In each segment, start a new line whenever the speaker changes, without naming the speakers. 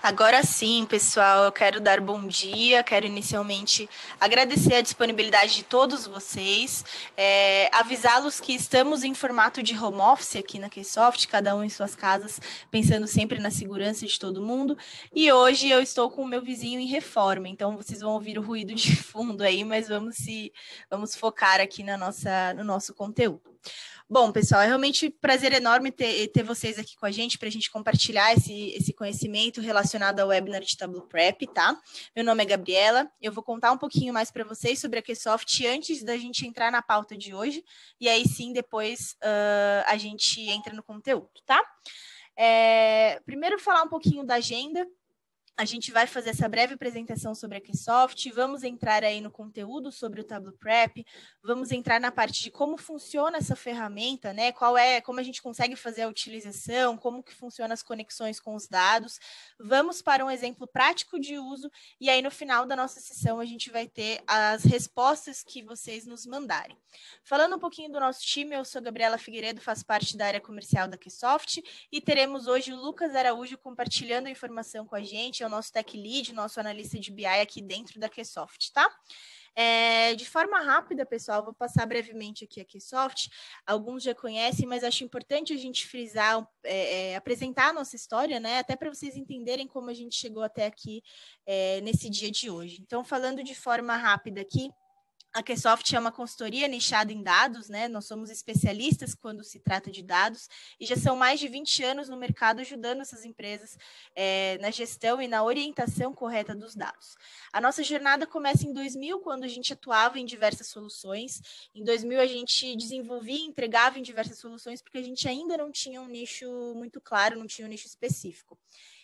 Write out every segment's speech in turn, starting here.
Agora sim, pessoal, eu quero dar bom dia, quero inicialmente agradecer a disponibilidade de todos vocês, avisá-los que estamos em formato de home office aqui na Keysoft, cada um em suas casas, pensando sempre na segurança de todo mundo, e hoje eu estou com o meu vizinho em reforma, então vocês vão ouvir o ruído de fundo aí, mas vamos focar aqui no nosso conteúdo. Bom, pessoal, é realmente um prazer enorme ter vocês aqui com a gente para a gente compartilhar esse conhecimento relacionado ao webinar de Tableau Prep, tá? Meu nome é Gabriela, eu vou contar um pouquinho mais para vocês sobre a Keysoft antes da gente entrar na pauta de hoje, e aí sim, depois a gente entra no conteúdo, tá? Primeiro, falar um pouquinho da agenda. A gente vai fazer essa breve apresentação sobre a Keysoft, vamos entrar aí no conteúdo sobre o Tableau Prep, vamos entrar na parte de como funciona essa ferramenta, né? Como a gente consegue fazer a utilização, como que funciona as conexões com os dados. Vamos para um exemplo prático de uso e aí no final da nossa sessão a gente vai ter as respostas que vocês nos mandarem. Falando um pouquinho do nosso time, eu sou Gabriela Figueiredo, faço parte da área comercial da Keysoft e teremos hoje o Lucas Araújo compartilhando a informação com a gente, o nosso Tech Lead, nosso analista de BI aqui dentro da Keysoft, tá? De forma rápida, pessoal, vou passar brevemente aqui a Keysoft. Alguns já conhecem, mas acho importante a gente frisar, apresentar a nossa história, né? Até para vocês entenderem como a gente chegou até aqui nesse dia de hoje. Então, falando de forma rápida aqui, a Keysoft é uma consultoria nichada em dados, né? Nós somos especialistas quando se trata de dados e já são mais de 20 anos no mercado ajudando essas empresas na gestão e na orientação correta dos dados. A nossa jornada começa em 2000, quando a gente atuava em diversas soluções. Em 2000, a gente desenvolvia e entregava em diversas soluções porque a gente ainda não tinha um nicho muito claro, não tinha um nicho específico.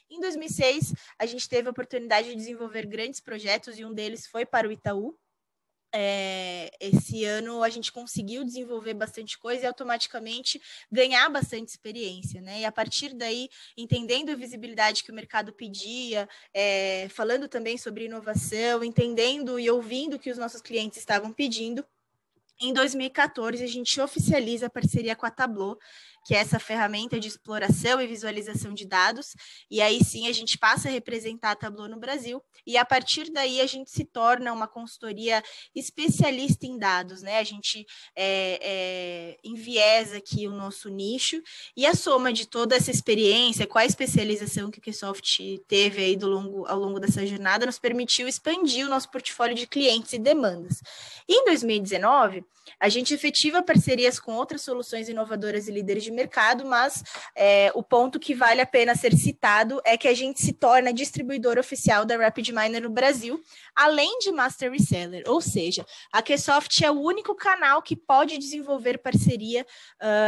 Em 2006, a gente teve a oportunidade de desenvolver grandes projetos e um deles foi para o Itaú. Esse ano a gente conseguiu desenvolver bastante coisa e automaticamente ganhar bastante experiência, né? E a partir daí, entendendo a visibilidade que o mercado pedia, falando também sobre inovação, entendendo e ouvindo o que os nossos clientes estavam pedindo, em 2014 a gente oficializa a parceria com a Tableau, que é essa ferramenta de exploração e visualização de dados, e aí sim a gente passa a representar a Tableau no Brasil, e a partir daí a gente se torna uma consultoria especialista em dados, né? A gente enviesa aqui o nosso nicho, e a soma de toda essa experiência, com a especialização que o Keysoft teve aí ao longo dessa jornada, nos permitiu expandir o nosso portfólio de clientes e demandas. Em 2019, a gente efetiva parcerias com outras soluções inovadoras e líderes de mercado, mas o ponto que vale a pena ser citado é que a gente se torna distribuidor oficial da RapidMiner no Brasil, além de Master Reseller, ou seja, a Keysoft é o único canal que pode desenvolver parceria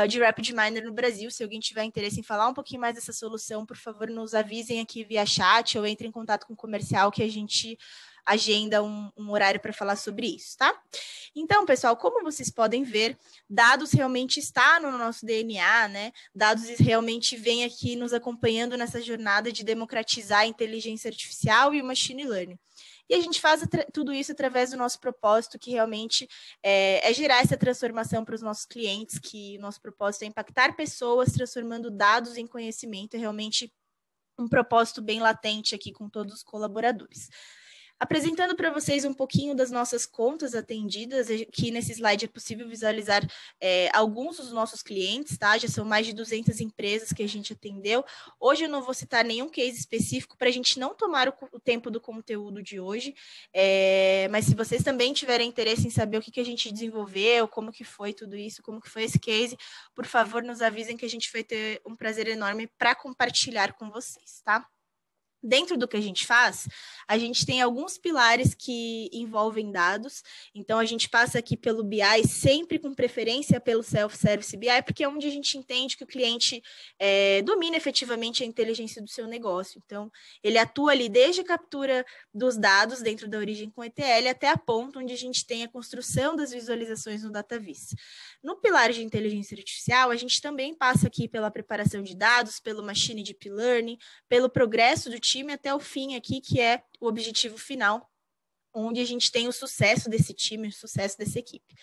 de RapidMiner no Brasil. Se alguém tiver interesse em falar um pouquinho mais dessa solução, por favor, nos avisem aqui via chat ou entre em contato com o comercial que a gente agenda um horário para falar sobre isso, tá? Então, pessoal, como vocês podem ver, dados realmente está no nosso DNA, né? Dados realmente vem aqui nos acompanhando nessa jornada de democratizar a inteligência artificial e o machine learning. E a gente faz tudo isso através do nosso propósito, que realmente é gerar essa transformação para os nossos clientes, que o nosso propósito é impactar pessoas, transformando dados em conhecimento, é realmente um propósito bem latente aqui com todos os colaboradores. Apresentando para vocês um pouquinho das nossas contas atendidas, aqui nesse slide é possível visualizar alguns dos nossos clientes, tá? Já são mais de 200 empresas que a gente atendeu. Hoje eu não vou citar nenhum case específico para a gente não tomar o tempo do conteúdo de hoje, mas se vocês também tiverem interesse em saber o que a gente desenvolveu, como que foi tudo isso, como que foi esse case, por favor, nos avisem que a gente vai ter um prazer enorme para compartilhar com vocês, tá? Dentro do que a gente faz, a gente tem alguns pilares que envolvem dados, então a gente passa aqui pelo BI sempre com preferência pelo Self-Service BI, porque é onde a gente entende que o cliente domina efetivamente a inteligência do seu negócio. Então, ele atua ali desde a captura dos dados dentro da origem com ETL até a ponta onde a gente tem a construção das visualizações no DataVis. No pilar de inteligência artificial, a gente também passa aqui pela preparação de dados, pelo Machine Deep Learning, pelo progresso do time até o fim aqui, que é o objetivo final, onde a gente tem o sucesso desse time, o sucesso dessa equipe.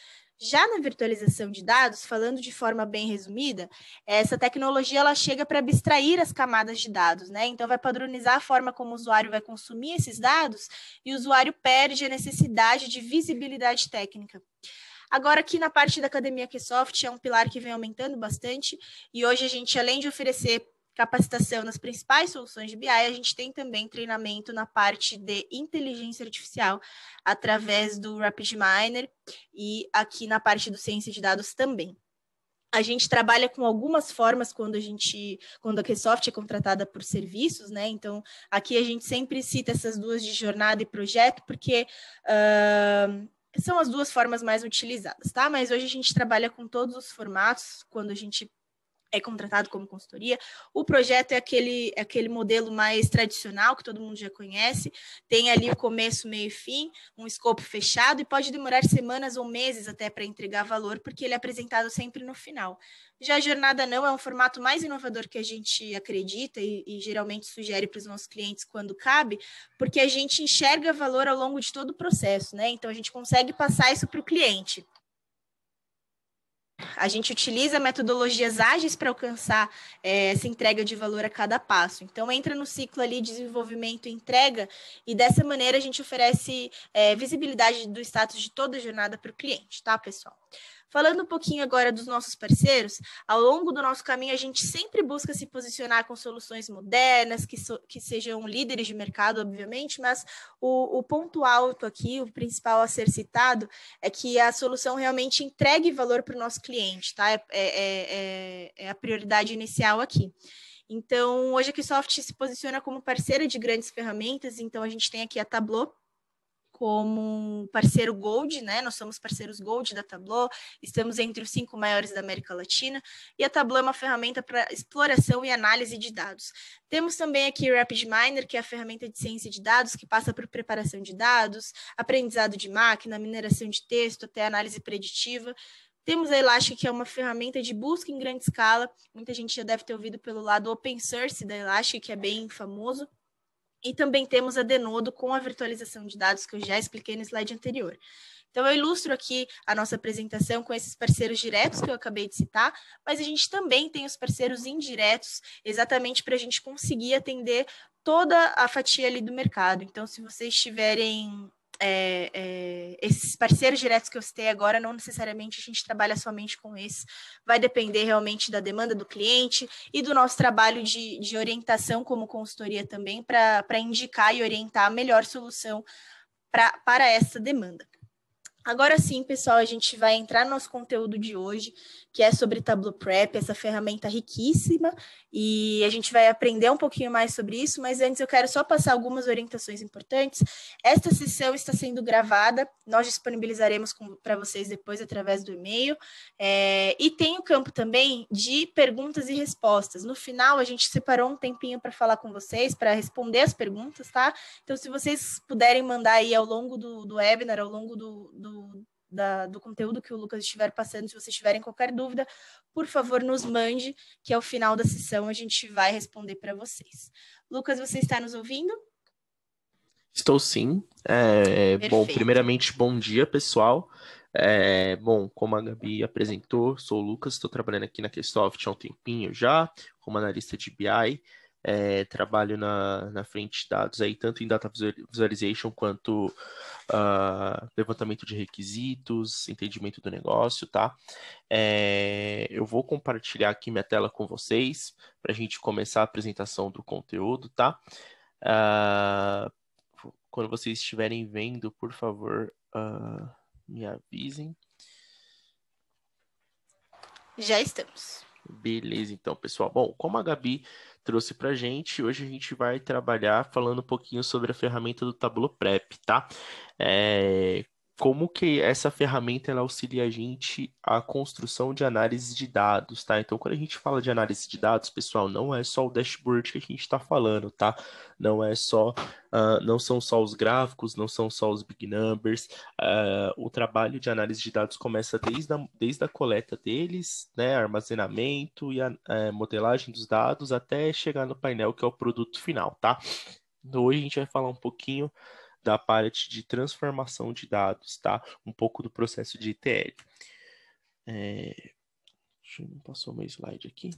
Já na virtualização de dados, falando de forma bem resumida, essa tecnologia ela chega para abstrair as camadas de dados, né? Então vai padronizar a forma como o usuário vai consumir esses dados e o usuário perde a necessidade de visibilidade técnica. Agora, aqui na parte da Academia Ksoft, é um pilar que vem aumentando bastante, e hoje a gente, além de oferecer capacitação nas principais soluções de BI, a gente tem também treinamento na parte de inteligência artificial, através do RapidMiner, e aqui na parte do ciência de dados também. A gente trabalha com algumas formas quando a Ksoft é contratada por serviços, né? Então, aqui a gente sempre cita essas duas de jornada e projeto, porque são as duas formas mais utilizadas, tá? Mas hoje a gente trabalha com todos os formatos, quando a gente é contratado como consultoria. O projeto é aquele modelo mais tradicional, que todo mundo já conhece, tem ali o começo, meio e fim, um escopo fechado, e pode demorar semanas ou meses até para entregar valor, porque ele é apresentado sempre no final. Já a jornada não, é um formato mais inovador que a gente acredita e geralmente sugere para os nossos clientes quando cabe, porque a gente enxerga valor ao longo de todo o processo, né? Então a gente consegue passar isso para o cliente. A gente utiliza metodologias ágeis para alcançar essa entrega de valor a cada passo. Então, entra no ciclo ali de desenvolvimento e entrega, e dessa maneira a gente oferece visibilidade do status de toda a jornada para o cliente, tá, pessoal? Falando um pouquinho agora dos nossos parceiros, ao longo do nosso caminho a gente sempre busca se posicionar com soluções modernas, que sejam líderes de mercado, obviamente, mas o ponto alto aqui, o principal a ser citado, é que a solução realmente entregue valor para o nosso cliente, tá? É a prioridade inicial aqui. Então, hoje a Ksoft se posiciona como parceira de grandes ferramentas, então a gente tem aqui a Tableau como parceiro Gold, né? Nós somos parceiros Gold da Tableau, estamos entre os 5 maiores da América Latina, e a Tableau é uma ferramenta para exploração e análise de dados. Temos também aqui o RapidMiner, que é a ferramenta de ciência de dados, que passa por preparação de dados, aprendizado de máquina, mineração de texto, até análise preditiva. Temos a Elastic, que é uma ferramenta de busca em grande escala, muita gente já deve ter ouvido pelo lado open source da Elastic, que é bem famoso. E também temos a Denodo com a virtualização de dados, que eu já expliquei no slide anterior. Então, eu ilustro aqui a nossa apresentação com esses parceiros diretos que eu acabei de citar, mas a gente também tem os parceiros indiretos, exatamente para a gente conseguir atender toda a fatia ali do mercado. Então, se vocês tiverem esses parceiros diretos que eu citei agora, não necessariamente a gente trabalha somente com esses, vai depender realmente da demanda do cliente e do nosso trabalho de orientação como consultoria também, para indicar e orientar a melhor solução para essa demanda. Agora sim, pessoal, a gente vai entrar no nosso conteúdo de hoje, que é sobre Tableau Prep, essa ferramenta riquíssima, e a gente vai aprender um pouquinho mais sobre isso, mas antes eu quero só passar algumas orientações importantes. Esta sessão está sendo gravada, nós disponibilizaremos para vocês depois através do e-mail, e tem o campo também de perguntas e respostas. No final, a gente separou um tempinho para falar com vocês, para responder as perguntas, tá? Então, se vocês puderem mandar aí ao longo do webinar, ao longo do conteúdo que o Lucas estiver passando, se vocês tiverem qualquer dúvida, por favor, nos mande, que ao final da sessão a gente vai responder para vocês. Lucas, você está nos ouvindo?
Estou sim. Bom, primeiramente, bom dia, pessoal. Bom, como a Gabi apresentou, sou o Lucas, estou trabalhando aqui na Ksoft há um tempinho já, como analista de BI. Trabalho na frente de dados aí, tanto em Data Visualization quanto levantamento de requisitos, entendimento do negócio, tá? Eu vou compartilhar aqui minha tela com vocês para a gente começar a apresentação do conteúdo, tá? Quando vocês estiverem vendo, por favor, me avisem.
Já estamos.
Beleza, então, pessoal. Bom, como a Gabi trouxe para a gente, hoje a gente vai trabalhar falando um pouquinho sobre a ferramenta do Tableau Prep, tá? Como que essa ferramenta ela auxilia a gente a construção de análise de dados, tá? Então, quando a gente fala de análise de dados, pessoal, não é só o dashboard que a gente está falando, tá? Não é só, não são só os gráficos, não são só os big numbers. O trabalho de análise de dados começa desde a coleta deles, né? Armazenamento e a modelagem dos dados até chegar no painel, que é o produto final, tá? Então, hoje a gente vai falar um pouquinho da parte de transformação de dados, tá? Um pouco do processo de ETL. Deixa eu não passou meu slide aqui.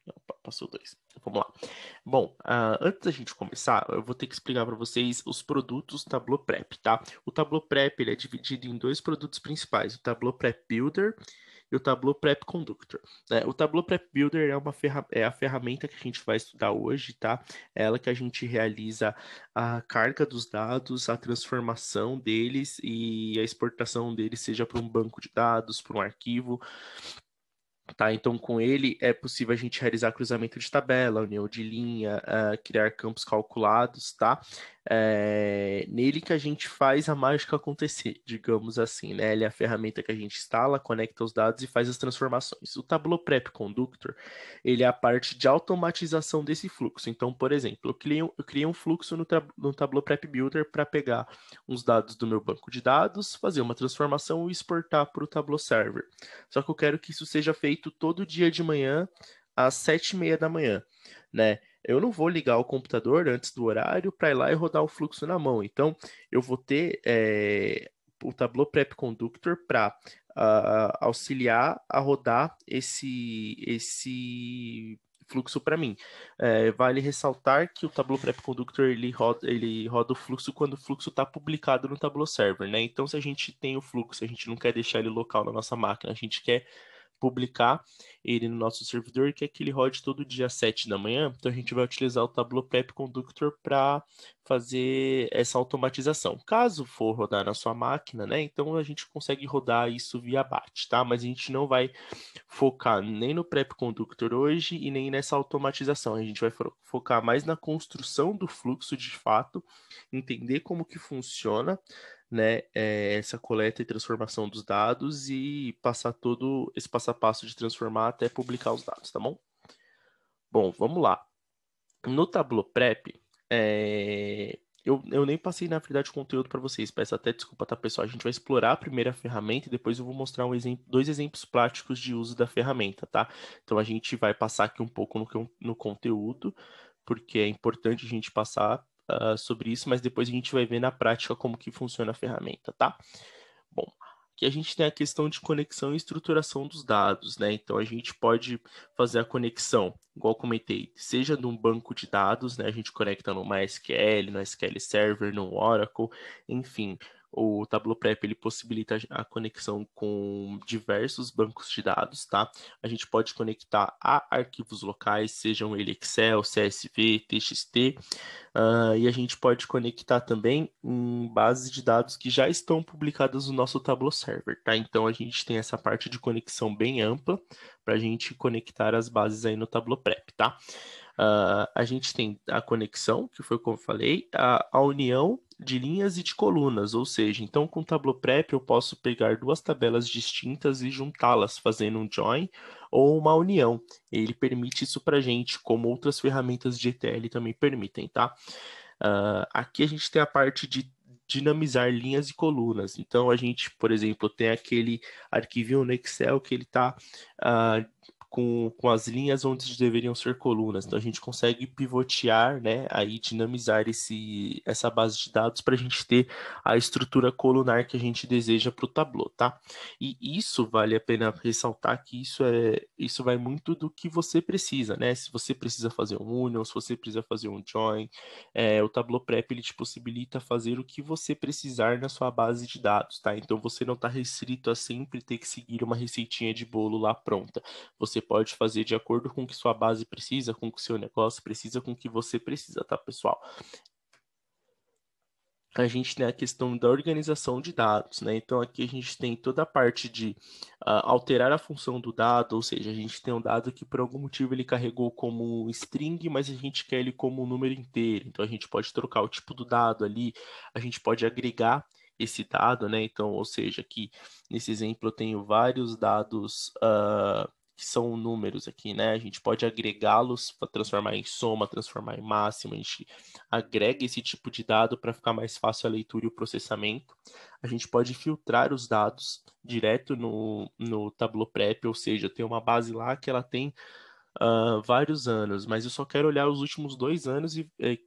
Não, passou 2. Vamos lá. Bom, antes da gente começar, eu vou ter que explicar para vocês os produtos Tableau Prep, tá? O Tableau Prep ele é dividido em 2 produtos principais, o Tableau Prep Builder e o Tableau Prep Conductor. O Tableau Prep Builder é a ferramenta que a gente vai estudar hoje, tá? É ela que a gente realiza a carga dos dados, a transformação deles e a exportação deles, seja para um banco de dados, para um arquivo. Tá, então com ele é possível a gente realizar cruzamento de tabela, união de linha, criar campos calculados, tá? Nele que a gente faz a mágica acontecer, digamos assim, né? Ele é a ferramenta que a gente instala, conecta os dados e faz as transformações. O Tableau Prep Conductor, ele é a parte de automatização desse fluxo. Então, por exemplo, eu criei um fluxo no Tableau Prep Builder para pegar uns dados do meu banco de dados, fazer uma transformação e exportar para o Tableau Server. Só que eu quero que isso seja feito todo dia de manhã às 7h30 da manhã, né? Eu não vou ligar o computador antes do horário para ir lá e rodar o fluxo na mão. Então, eu vou ter o Tableau Prep Conductor para auxiliar a rodar esse fluxo para mim. Vale ressaltar que o Tableau Prep Conductor ele roda o fluxo quando o fluxo está publicado no Tableau Server, né? Então, se a gente tem o fluxo, a gente não quer deixar ele local na nossa máquina, a gente quer publicar ele no nosso servidor, que é que ele rode todo dia às 7 da manhã. Então a gente vai utilizar o Tableau Prep Conductor para fazer essa automatização. Caso for rodar na sua máquina, né? Então a gente consegue rodar isso via BAT, tá? Mas a gente não vai focar nem no Prep Conductor hoje e nem nessa automatização. A gente vai focar mais na construção do fluxo de fato, entender como que funciona, né, essa coleta e transformação dos dados e passar todo esse passo a passo de transformar até publicar os dados, tá bom? Bom, vamos lá. No Tableau Prep, eu nem passei, na verdade, conteúdo para vocês. Peço até desculpa, tá, pessoal? A gente vai explorar a primeira ferramenta e depois eu vou mostrar dois exemplos práticos de uso da ferramenta, tá? Então, a gente vai passar aqui um pouco no conteúdo, porque é importante a gente passar sobre isso, mas depois a gente vai ver na prática como que funciona a ferramenta, tá? Bom, aqui a gente tem a questão de conexão e estruturação dos dados, né? Então a gente pode fazer a conexão, igual comentei, seja num banco de dados, né? A gente conecta no MySQL, no SQL Server, no Oracle, enfim. O Tableau Prep ele possibilita a conexão com diversos bancos de dados, tá? A gente pode conectar a arquivos locais, sejam ele Excel, CSV, TXT, e a gente pode conectar também em bases de dados que já estão publicadas no nosso Tableau Server, tá? Então a gente tem essa parte de conexão bem ampla para a gente conectar as bases aí no Tableau Prep, tá? A gente tem a conexão, que foi como eu falei, a união de linhas e de colunas, ou seja, então com o Tableau Prep eu posso pegar duas tabelas distintas e juntá-las, fazendo um join ou uma união. Ele permite isso para a gente, como outras ferramentas de ETL também permitem, tá? Aqui a gente tem a parte de dinamizar linhas e colunas. Então a gente, por exemplo, tem aquele arquivinho no Excel que ele está com as linhas onde deveriam ser colunas. Então a gente consegue pivotear, né, aí dinamizar essa base de dados para a gente ter a estrutura colunar que a gente deseja para o Tableau, tá? E isso vale a pena ressaltar que isso vai muito do que você precisa, né? Se você precisa fazer um union, se você precisa fazer um join, o Tableau Prep ele te possibilita fazer o que você precisar na sua base de dados, tá? Então você não está restrito a sempre ter que seguir uma receitinha de bolo lá pronta. Você pode fazer de acordo com o que sua base precisa, com o que seu negócio precisa, com o que você precisa, tá, pessoal? A gente tem a questão da organização de dados, né? Então aqui a gente tem toda a parte de alterar a função do dado, ou seja, a gente tem um dado que por algum motivo ele carregou como string, mas a gente quer ele como um número inteiro. Então a gente pode trocar o tipo do dado ali, a gente pode agregar esse dado, né? Então, ou seja, aqui nesse exemplo eu tenho vários dados que são números aqui, né? A gente pode agregá-los para transformar em soma, transformar em máxima, a gente agrega esse tipo de dado para ficar mais fácil a leitura e o processamento. A gente pode filtrar os dados direto no Tableau Prep, ou seja, tem uma base lá que ela tem vários anos, mas eu só quero olhar os últimos 2 anos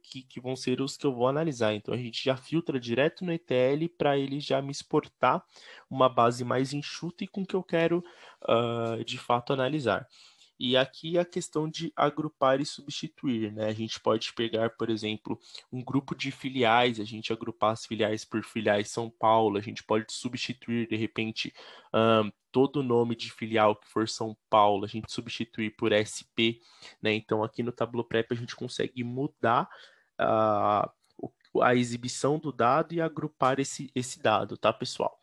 que vão ser os que eu vou analisar. Então a gente já filtra direto no ETL para ele já me exportar uma base mais enxuta e com que eu quero de fato analisar. E aqui a questão de agrupar e substituir, né? A gente pode pegar, por exemplo, um grupo de filiais, a gente agrupar as filiais por filiais São Paulo, a gente pode substituir, de repente, todo o nome de filial que for São Paulo, a gente substituir por SP, né? Então aqui no Tableau Prep a gente consegue mudar a exibição do dado e agrupar esse dado, tá, pessoal?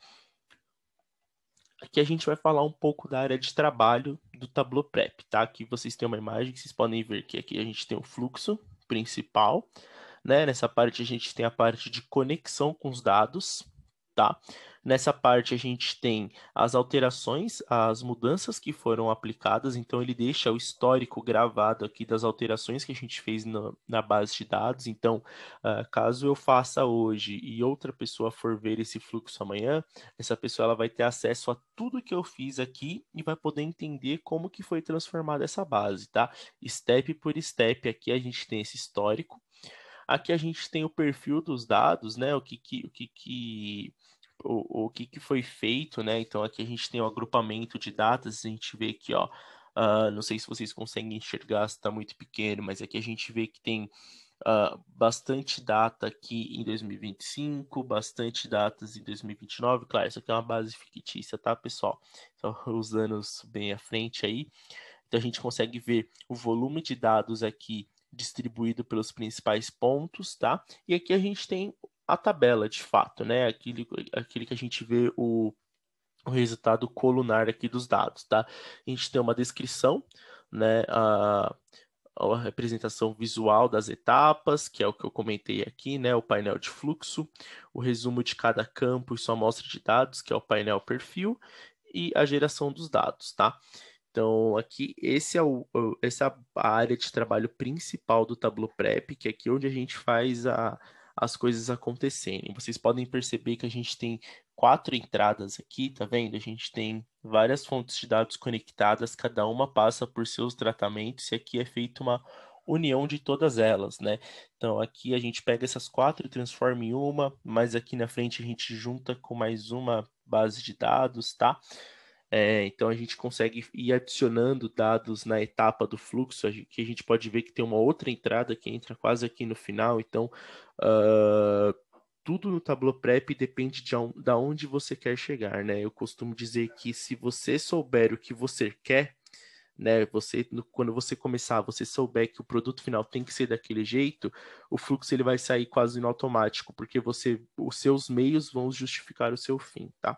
Aqui a gente vai falar um pouco da área de trabalho do Tableau Prep, tá? Aqui vocês têm uma imagem que vocês podem ver que aqui a gente tem o fluxo principal, né? Nessa parte a gente tem a parte de conexão com os dados, tá? Nessa parte a gente tem as alterações, as mudanças que foram aplicadas, então ele deixa o histórico gravado aqui das alterações que a gente fez na base de dados. Então, caso eu faça hoje e outra pessoa for ver esse fluxo amanhã, essa pessoa ela vai ter acesso a tudo que eu fiz aqui e vai poder entender como que foi transformada essa base, tá? Step por step aqui a gente tem esse histórico. Aqui a gente tem o perfil dos dados, né? O que que foi feito, né? Então aqui a gente tem o agrupamento de datas, a gente vê aqui, ó. Não sei se vocês conseguem enxergar, se está muito pequeno, mas aqui a gente vê que tem bastante data aqui em 2025, bastante datas em 2029. Claro, isso aqui é uma base fictícia, tá, pessoal? Só os anos bem à frente aí. Então a gente consegue ver o volume de dados aqui distribuído pelos principais pontos, tá? E aqui a gente tem a tabela de fato, né? Aquele que a gente vê o resultado colunar aqui dos dados, tá? A gente tem uma descrição, né? A representação visual das etapas, que é o que eu comentei aqui, né? O painel de fluxo, o resumo de cada campo e sua amostra de dados, que é o painel perfil, e a geração dos dados, tá? Então, aqui, essa é a área de trabalho principal do Tableau Prep, que é aqui onde a gente faz as coisas acontecerem. Vocês podem perceber que a gente tem 4 entradas aqui, tá vendo? A gente tem várias fontes de dados conectadas, cada uma passa por seus tratamentos, e aqui é feita uma união de todas elas, né? Então, aqui a gente pega essas 4 e transforma em uma, mas aqui na frente a gente junta com mais uma base de dados, tá? Então a gente consegue ir adicionando dados na etapa do fluxo, que a gente pode ver que tem uma outra entrada que entra quase aqui no final. Então, tudo no Tableau Prep depende da onde você quer chegar, né? Eu costumo dizer que se você souber o que você quer, né? Quando você começar, você souber que o produto final tem que ser daquele jeito, o fluxo ele vai sair quase no automático, porque os seus meios vão justificar o seu fim, tá?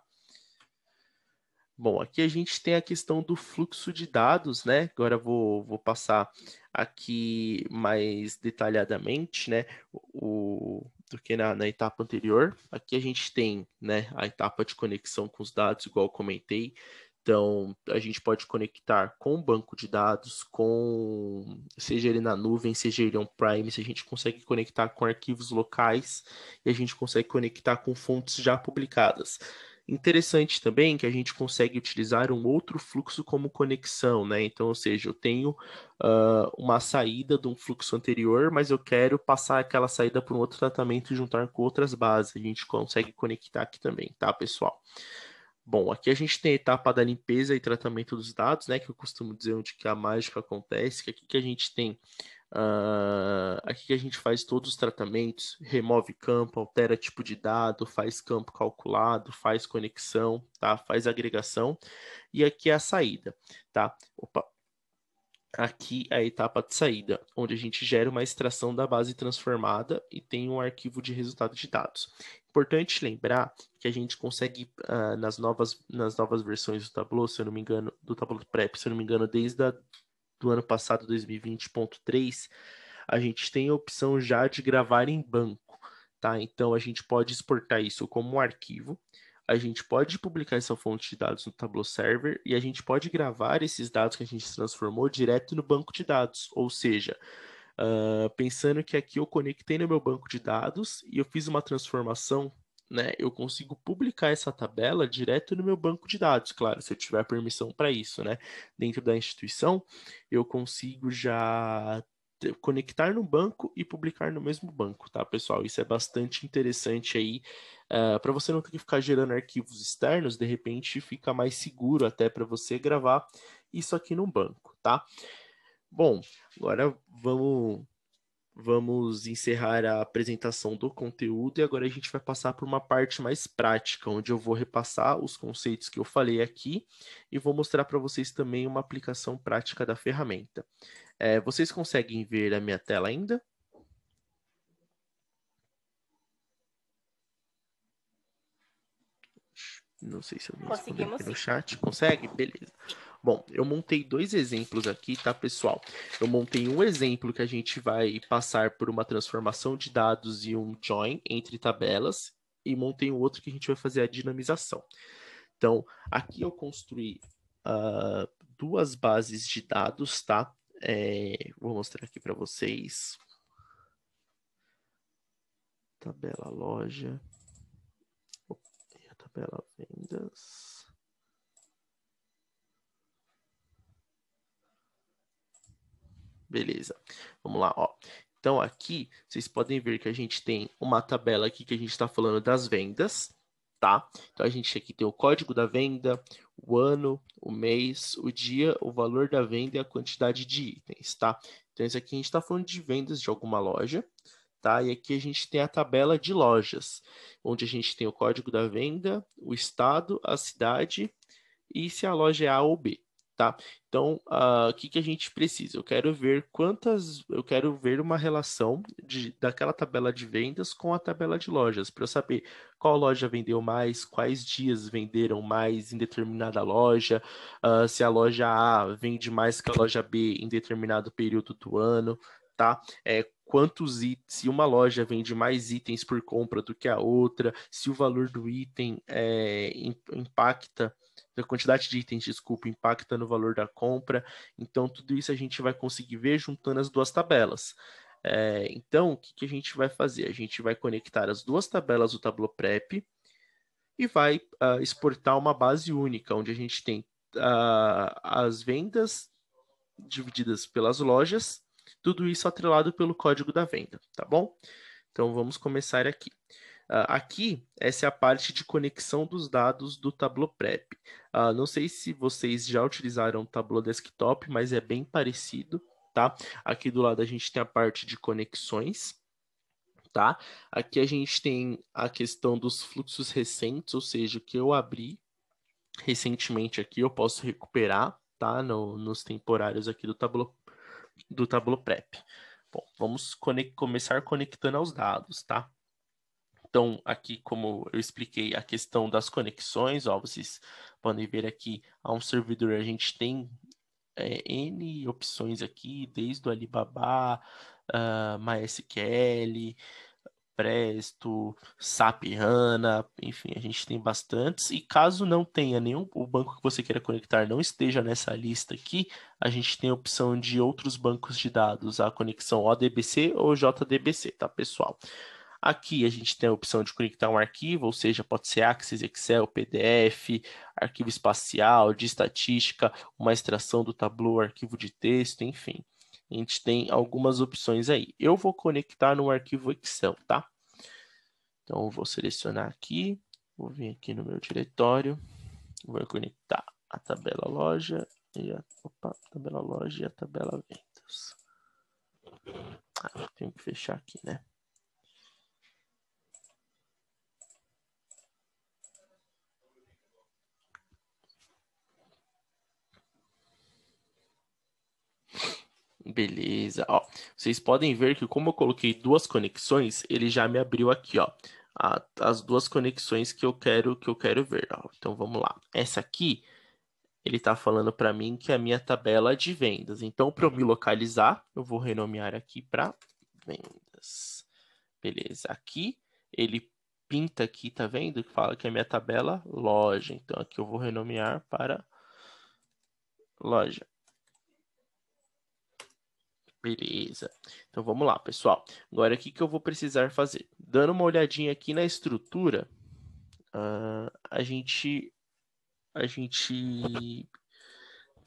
Bom, aqui a gente tem a questão do fluxo de dados, né? Agora vou passar aqui mais detalhadamente, né? Do que na etapa anterior. Aqui a gente tem, né, a etapa de conexão com os dados, igual eu comentei. Então, a gente pode conectar com o banco de dados, seja ele na nuvem, seja ele on-prime, se a gente consegue conectar com arquivos locais e a gente consegue conectar com fontes já publicadas. Interessante também que a gente consegue utilizar um outro fluxo como conexão, né? Então, ou seja, eu tenho uma saída de um fluxo anterior, mas eu quero passar aquela saída para um outro tratamento e juntar com outras bases. A gente consegue conectar aqui também, tá, pessoal? Bom, aqui a gente tem a etapa da limpeza e tratamento dos dados, né? Que eu costumo dizer onde que a mágica acontece, que aqui que a gente tem aqui a gente faz todos os tratamentos, remove campo, altera tipo de dado, faz campo calculado, faz conexão, tá? Faz agregação. E aqui é a saída, tá? Opa. Aqui é a etapa de saída, onde a gente gera uma extração da base transformada e tem um arquivo de resultado de dados. Importante lembrar que a gente consegue, nas novas versões do Tableau, se eu não me engano, do Tableau Prep, se eu não me engano, desde do ano passado, 2020.3, a gente tem a opção já de gravar em banco, tá? Então a gente pode exportar isso como um arquivo, a gente pode publicar essa fonte de dados no Tableau Server e a gente pode gravar esses dados que a gente transformou direto no banco de dados, ou seja, pensando que aqui eu conectei no meu banco de dados e eu fiz uma transformação né, eu consigo publicar essa tabela direto no meu banco de dados, claro, se eu tiver permissão para isso, né? Dentro da instituição, eu consigo já conectar no banco e publicar no mesmo banco, tá, pessoal? Isso é bastante interessante aí, para você não ter que ficar gerando arquivos externos, de repente fica mais seguro até para você gravar isso aqui no banco, tá? Bom, agora vamos encerrar a apresentação do conteúdo e agora a gente vai passar por uma parte mais prática, onde eu vou repassar os conceitos que eu falei aqui e vou mostrar para vocês também uma aplicação prática da ferramenta. Vocês conseguem ver a minha tela ainda? Não sei se alguém respondeu aqui no chat. Consegue? Beleza. Bom, eu montei 2 exemplos aqui, tá, pessoal? Eu montei um exemplo que a gente vai passar por uma transformação de dados e um join entre tabelas, e montei um outro que a gente vai fazer a dinamização. Então, aqui eu construí 2 bases de dados, tá? Vou mostrar aqui para vocês. Tabela loja. E a tabela vendas. Beleza, vamos lá, ó. Então aqui vocês podem ver que a gente tem uma tabela aqui que a gente está falando das vendas, tá? Então a gente aqui tem o código da venda, o ano, o mês, o dia, o valor da venda e a quantidade de itens, tá? Então isso aqui a gente está falando de vendas de alguma loja, tá? E aqui a gente tem a tabela de lojas, onde a gente tem o código da venda, o estado, a cidade e se a loja é A ou B, tá? Então, o que a gente precisa? Eu quero ver uma relação daquela tabela de vendas com a tabela de lojas, para eu saber qual loja vendeu mais, quais dias venderam mais em determinada loja, se a loja A vende mais que a loja B em determinado período do ano, tá? Se uma loja vende mais itens por compra do que a outra, se o valor do item impacta a quantidade de itens, desculpa, impacta no valor da compra. Então, tudo isso a gente vai conseguir ver juntando as 2 tabelas. Então, o que a gente vai fazer? A gente vai conectar as 2 tabelas do Tableau Prep e vai exportar uma base única, onde a gente tem as vendas divididas pelas lojas, tudo isso atrelado pelo código da venda, tá bom? Então, vamos começar aqui. Aqui, essa é a parte de conexão dos dados do Tableau Prep. Não sei se vocês já utilizaram o Tableau Desktop, mas é bem parecido, tá? Aqui do lado a gente tem a parte de conexões, tá? Aqui a gente tem a questão dos fluxos recentes, ou seja, o que eu abri recentemente aqui eu posso recuperar, tá? Nos temporários aqui do Tableau Prep. Bom, vamos começar conectando aos dados, tá? Então, aqui, como eu expliquei, a questão das conexões, ó, vocês podem ver aqui, a um servidor a gente tem N opções aqui, desde o Alibaba, MySQL, Presto, SAP HANA, enfim, a gente tem bastantes. E caso não tenha nenhum, o banco que você queira conectar não esteja nessa lista aqui, a gente tem a opção de outros bancos de dados, a conexão ODBC ou JDBC, tá, pessoal? Aqui a gente tem a opção de conectar um arquivo, ou seja, pode ser Access, Excel, PDF, arquivo espacial, de estatística, uma extração do Tableau, arquivo de texto, enfim. A gente tem algumas opções aí. Eu vou conectar no arquivo Excel, tá? Então, eu vou selecionar aqui, vou vir aqui no meu diretório, vou conectar a tabela loja e a tabela vendas. Tenho que fechar aqui, né? Beleza, ó, vocês podem ver que como eu coloquei 2 conexões, ele já me abriu aqui, ó, as 2 conexões que eu quero ver, ó. Então vamos lá. Essa aqui, ele tá falando para mim que é a minha tabela de vendas. Então, para eu me localizar, eu vou renomear aqui para vendas. Beleza, aqui ele pinta aqui, tá vendo? Que fala que é a minha tabela loja. Então aqui eu vou renomear para loja. Beleza. Então vamos lá, pessoal. Agora o que eu vou precisar fazer? Dando uma olhadinha aqui na estrutura, a gente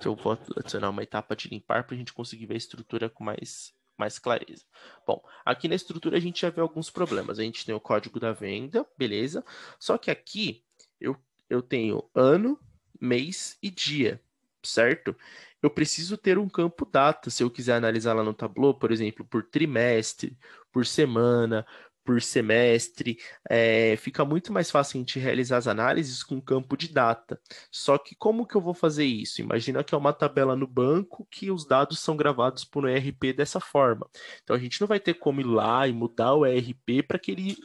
eu vou adicionar uma etapa de limpar para a gente conseguir ver a estrutura com mais clareza. Bom, aqui na estrutura a gente já vê alguns problemas. A gente tem o código da venda, beleza? Só que aqui eu tenho ano, mês e dia, certo? Eu preciso ter um campo data, se eu quiser analisar lá no Tableau, por exemplo, por trimestre, por semana, por semestre, fica muito mais fácil a gente realizar as análises com campo de data. Só que como que eu vou fazer isso? Imagina que é uma tabela no banco que os dados são gravados por um ERP dessa forma. Então a gente não vai ter como ir lá e mudar o ERP para que ele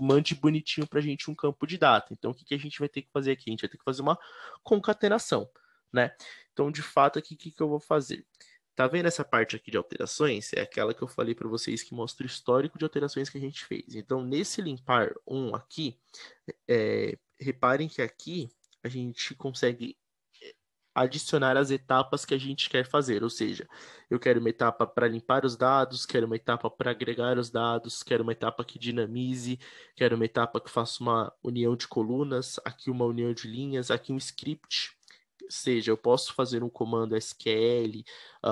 mande bonitinho para a gente um campo de data. Então o que a gente vai ter que fazer aqui? A gente vai ter que fazer uma concatenação, né? Então, de fato, aqui o que eu vou fazer? Tá vendo essa parte aqui de alterações? É aquela que eu falei para vocês que mostra o histórico de alterações que a gente fez. Então, nesse limpar 1 aqui, reparem que aqui a gente consegue adicionar as etapas que a gente quer fazer, ou seja, eu quero uma etapa para limpar os dados, quero uma etapa para agregar os dados, quero uma etapa que dinamize, quero uma etapa que faça uma união de colunas, aqui uma união de linhas, aqui um script, ou seja, eu posso fazer um comando SQL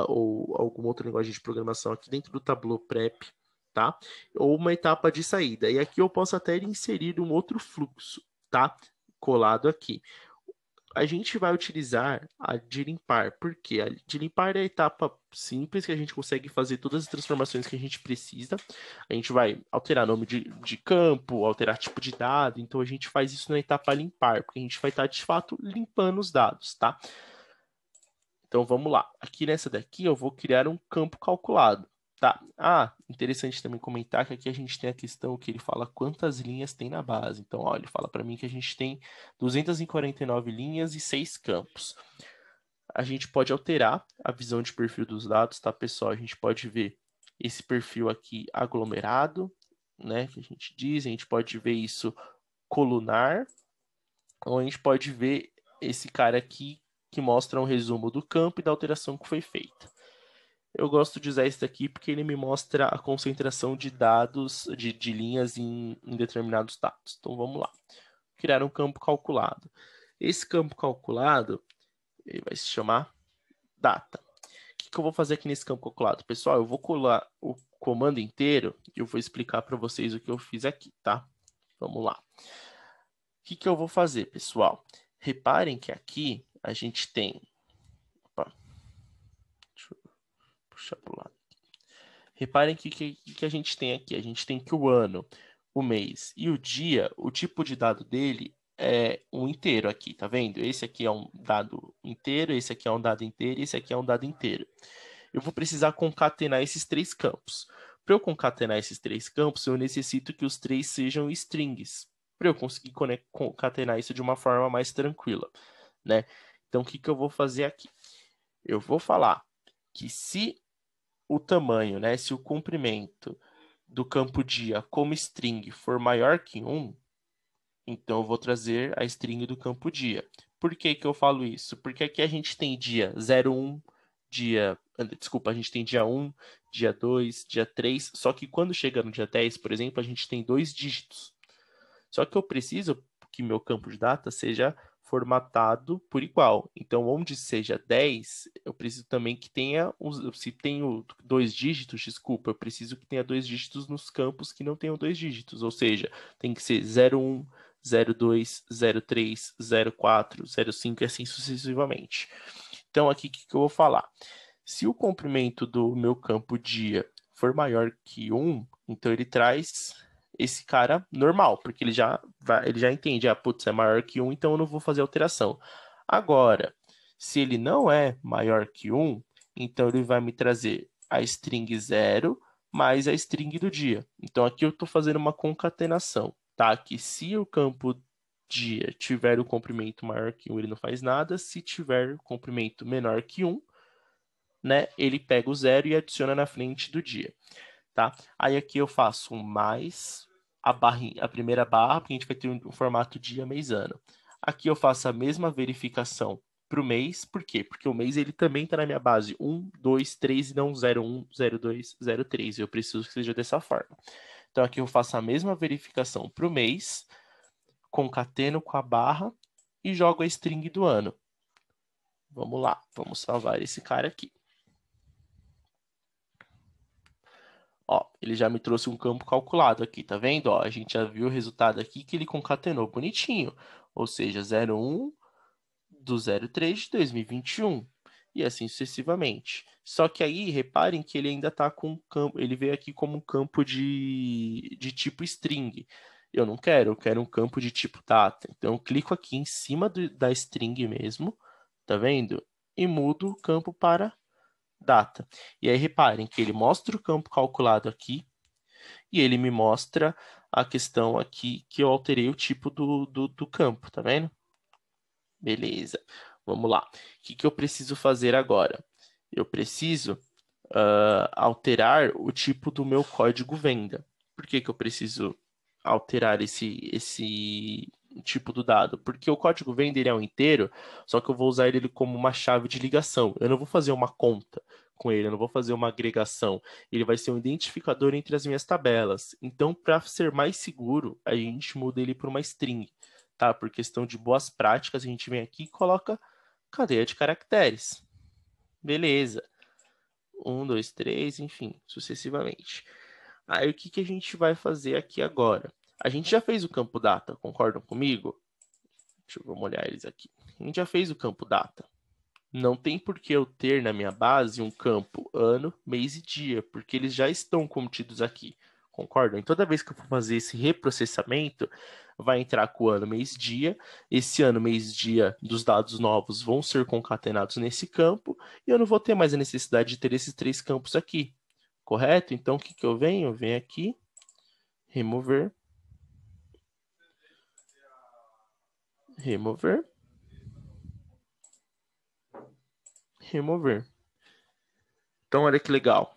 ou alguma outra linguagem de programação aqui dentro do Tableau Prep, tá? Ou uma etapa de saída. E aqui eu posso até inserir um outro fluxo, tá? Colado aqui. A gente vai utilizar a de limpar, porque a de limpar é a etapa simples que a gente consegue fazer todas as transformações que a gente precisa. A gente vai alterar nome de campo, alterar tipo de dado, então a gente faz isso na etapa limpar, porque a gente vai estar de fato limpando os dados, tá? Então vamos lá. Aqui nessa daqui eu vou criar um campo calculado. Tá. Interessante também comentar que aqui a gente tem a questão que ele fala quantas linhas tem na base. Então, olha, ele fala para mim que a gente tem 249 linhas e 6 campos. A gente pode alterar a visão de perfil dos dados, tá, pessoal? A gente pode ver esse perfil aqui aglomerado, né, que a gente pode ver isso colunar, ou a gente pode ver esse cara aqui que mostra um resumo do campo e da alteração que foi feita. Eu gosto de usar esse daqui porque ele me mostra a concentração de dados, de linhas em determinados dados. Então vamos lá. Criar um campo calculado. Esse campo calculado ele vai se chamar data. O que eu vou fazer aqui nesse campo calculado? Pessoal, eu vou colar o comando inteiro e eu vou explicar para vocês o que eu fiz aqui, tá? Vamos lá. O que eu vou fazer, pessoal? Reparem que aqui a gente tem... Opa. Deixa eu puxar para o lado. Reparem que a gente tem aqui. A gente tem que o ano, o mês e o dia, o tipo de dado dele é um inteiro aqui, tá vendo? Esse aqui é um dado inteiro, esse aqui é um dado inteiro e esse aqui é um dado inteiro. Eu vou precisar concatenar esses três campos. Para eu concatenar esses três campos, eu necessito que os três sejam strings, para eu conseguir concatenar isso de uma forma mais tranquila, né? Então, o que eu vou fazer aqui? Eu vou falar que se o tamanho, né, se o comprimento do campo dia como string for maior que 1, então eu vou trazer a string do campo dia. Por que eu falo isso? Porque aqui a gente tem dia 01, a gente tem dia 1, dia 2, dia 3, só que quando chega no dia 10, por exemplo, a gente tem 2 dígitos. Só que eu preciso que meu campo de data seja formatado por igual. Então, onde seja 10, eu preciso também que tenha, se tenho 2 dígitos, desculpa, eu preciso que tenha 2 dígitos nos campos que não tenham 2 dígitos, ou seja, tem que ser 01, 02, 03, 04, 05 e assim sucessivamente. Então, aqui o que eu vou falar? Se o comprimento do meu campo dia for maior que 1, então ele traz esse cara normal, porque ele já entende, putz, é maior que 1, então eu não vou fazer alteração. Agora, se ele não é maior que 1, então ele vai me trazer a string 0 mais a string do dia. Então aqui eu estou fazendo uma concatenação, tá? Que se o campo dia tiver o comprimento maior que 1, ele não faz nada. Se tiver o comprimento menor que 1, né, ele pega o 0 e adiciona na frente do dia, tá? Aí aqui eu faço um mais a primeira barra, porque a gente vai ter um formato dia, mês, ano. Aqui eu faço a mesma verificação para o mês, por quê? Porque o mês ele também está na minha base 1, 2, 3 e não 01, 02, 03. Eu preciso que seja dessa forma. Então aqui eu faço a mesma verificação para o mês, concateno com a barra e jogo a string do ano. Vamos lá, vamos salvar esse cara aqui. Ó, ele já me trouxe um campo calculado aqui, tá vendo? Ó, a gente já viu o resultado aqui que ele concatenou bonitinho. Ou seja, 01 do 03 de 2021. E assim sucessivamente. Só que aí, reparem que ele ainda está com um campo, ele veio aqui como um campo de tipo string. Eu não quero, eu quero um campo de tipo data. Então, eu clico aqui em cima da string mesmo, tá vendo? E mudo o campo para data. E aí, reparem que ele mostra o campo calculado aqui, e ele me mostra a questão aqui que eu alterei o tipo do campo, tá vendo? Beleza, vamos lá. O que eu preciso fazer agora? Eu preciso alterar o tipo do meu código venda. Por que eu preciso alterar esse tipo do dado? Porque o código venda ele é um inteiro, só que eu vou usar ele como uma chave de ligação. Eu não vou fazer uma conta com ele, eu não vou fazer uma agregação. Ele vai ser um identificador entre as minhas tabelas. Então, para ser mais seguro, a gente muda ele para uma string. Tá? Por questão de boas práticas, a gente vem aqui e coloca cadeia de caracteres. Beleza. 1, 2, 3, enfim, sucessivamente. Aí o que a gente vai fazer aqui agora? A gente já fez o campo data, concordam comigo? Deixa eu olhar eles aqui. A gente já fez o campo data. Não tem por que eu ter na minha base um campo ano, mês e dia, porque eles já estão contidos aqui. Concordam? E toda vez que eu for fazer esse reprocessamento, vai entrar com o ano, mês, dia. Esse ano, mês, dia dos dados novos vão ser concatenados nesse campo e eu não vou ter mais a necessidade de ter esses 3 campos aqui. Correto? Então, o que eu venho? Eu venho aqui, remover, remover, remover. Então, olha que legal.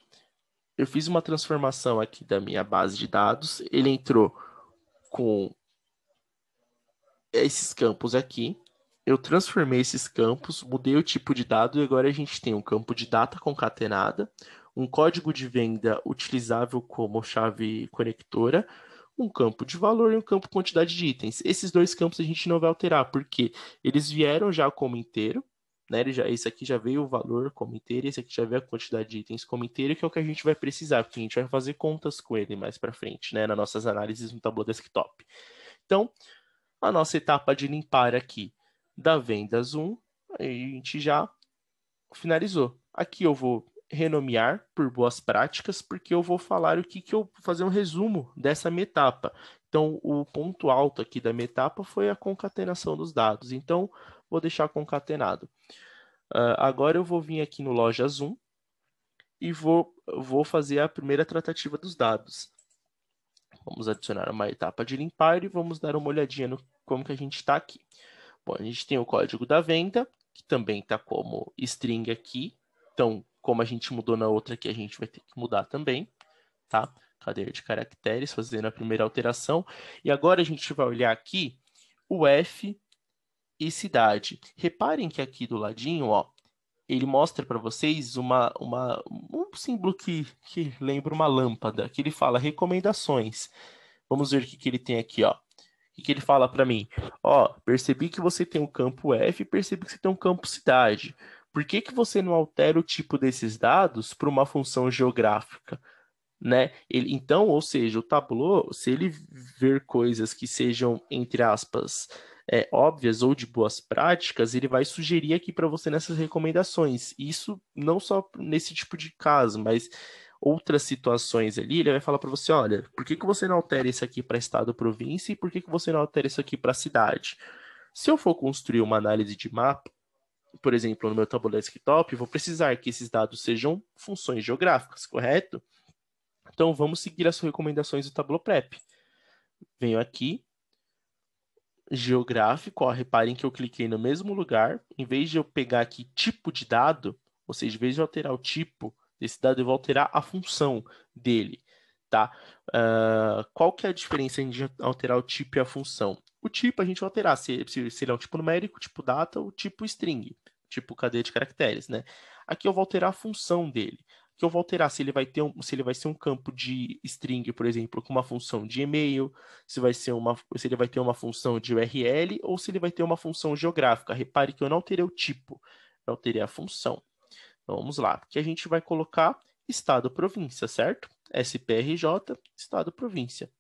Eu fiz uma transformação aqui da minha base de dados. Ele entrou com esses campos aqui. Eu transformei esses campos, mudei o tipo de dado e agora a gente tem um campo de data concatenada, um código de venda utilizável como chave conectora, um campo de valor e um campo quantidade de itens. Esses 2 campos a gente não vai alterar, porque eles vieram já como inteiro, né? Esse aqui já veio o valor como inteiro, esse aqui já veio a quantidade de itens como inteiro, que é o que a gente vai precisar, porque a gente vai fazer contas com ele mais para frente, né? Nas nossas análises no Tableau Desktop. Então, a nossa etapa de limpar aqui da vendas 1, a gente já finalizou. Aqui eu vou renomear por boas práticas, porque eu vou falar o que eu vou fazer um resumo dessa minha etapa. Então, o ponto alto aqui da minha etapa foi a concatenação dos dados. Então, vou deixar concatenado. Agora eu vou vir aqui no Lojas 1 e vou fazer a primeira tratativa dos dados. Vamos adicionar uma etapa de limpar e vamos dar uma olhadinha no como que a gente está aqui. Bom, a gente tem o código da venda, que também está como string aqui. Então, como a gente mudou na outra aqui, a gente vai ter que mudar também, tá? Cadeia de caracteres, fazendo a primeira alteração. E agora a gente vai olhar aqui o F e cidade. Reparem que aqui do ladinho, ó, ele mostra para vocês um símbolo que lembra uma lâmpada, que ele fala recomendações. Vamos ver o que ele tem aqui, ó. O que ele fala para mim? Ó, percebi que você tem um campo F, percebi que você tem um campo cidade. Por que você não altera o tipo desses dados para uma função geográfica? Né? Então, ou seja, o Tableau, se ele ver coisas que sejam, entre aspas, óbvias ou de boas práticas, ele vai sugerir aqui para você nessas recomendações. Isso não só nesse tipo de caso, mas outras situações ali, ele vai falar para você, olha, por que você não altera isso aqui para estado ou província e por que você não altera isso aqui para cidade? Se eu for construir uma análise de mapa, por exemplo, no meu Tableau Desktop, vou precisar que esses dados sejam funções geográficas, correto? Então, vamos seguir as recomendações do Tableau Prep. Venho aqui, geográfico, ó, reparem que eu cliquei no mesmo lugar, em vez de eu pegar aqui tipo de dado, ou seja, em vez de eu alterar o tipo desse dado, eu vou alterar a função dele, tá? Qual que é a diferença de alterar o tipo e a função? O tipo a gente vai alterar, se ele é um tipo numérico, tipo data ou tipo string, tipo cadeia de caracteres, né? Aqui eu vou alterar a função dele. que eu vou alterar se ele vai ter se ele vai ser um campo de string, por exemplo, com uma função de e-mail, se ele vai ter uma função de URL ou se ele vai ter uma função geográfica. Repare que eu não alterei o tipo, eu alterei a função. Então, vamos lá, aqui a gente vai colocar estado-província, certo? SPRJ, estado-província.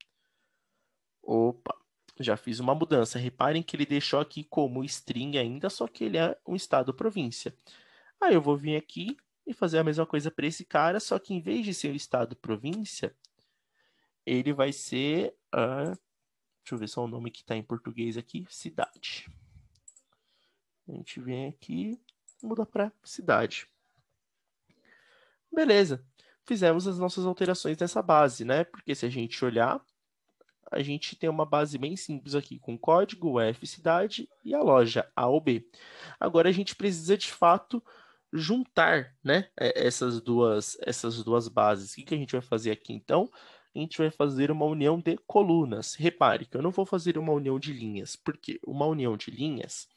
Opa, já fiz uma mudança. Reparem que ele deixou aqui como string ainda, só que ele é um estado-província. Aí eu vou vir aqui e fazer a mesma coisa para esse cara, só que em vez de ser o estado-província, ele vai ser, deixa eu ver só o nome que está em português aqui, cidade. A gente vem aqui e muda para cidade. Beleza, fizemos as nossas alterações nessa base, né? Porque se a gente olhar, a gente tem uma base bem simples aqui, com código, UF, cidade e a loja, A ou B. Agora a gente precisa, de fato, juntar, né, essas duas bases. O que a gente vai fazer aqui, então? A gente vai fazer uma união de colunas. Repare que eu não vou fazer uma união de linhas, porque uma união de linhas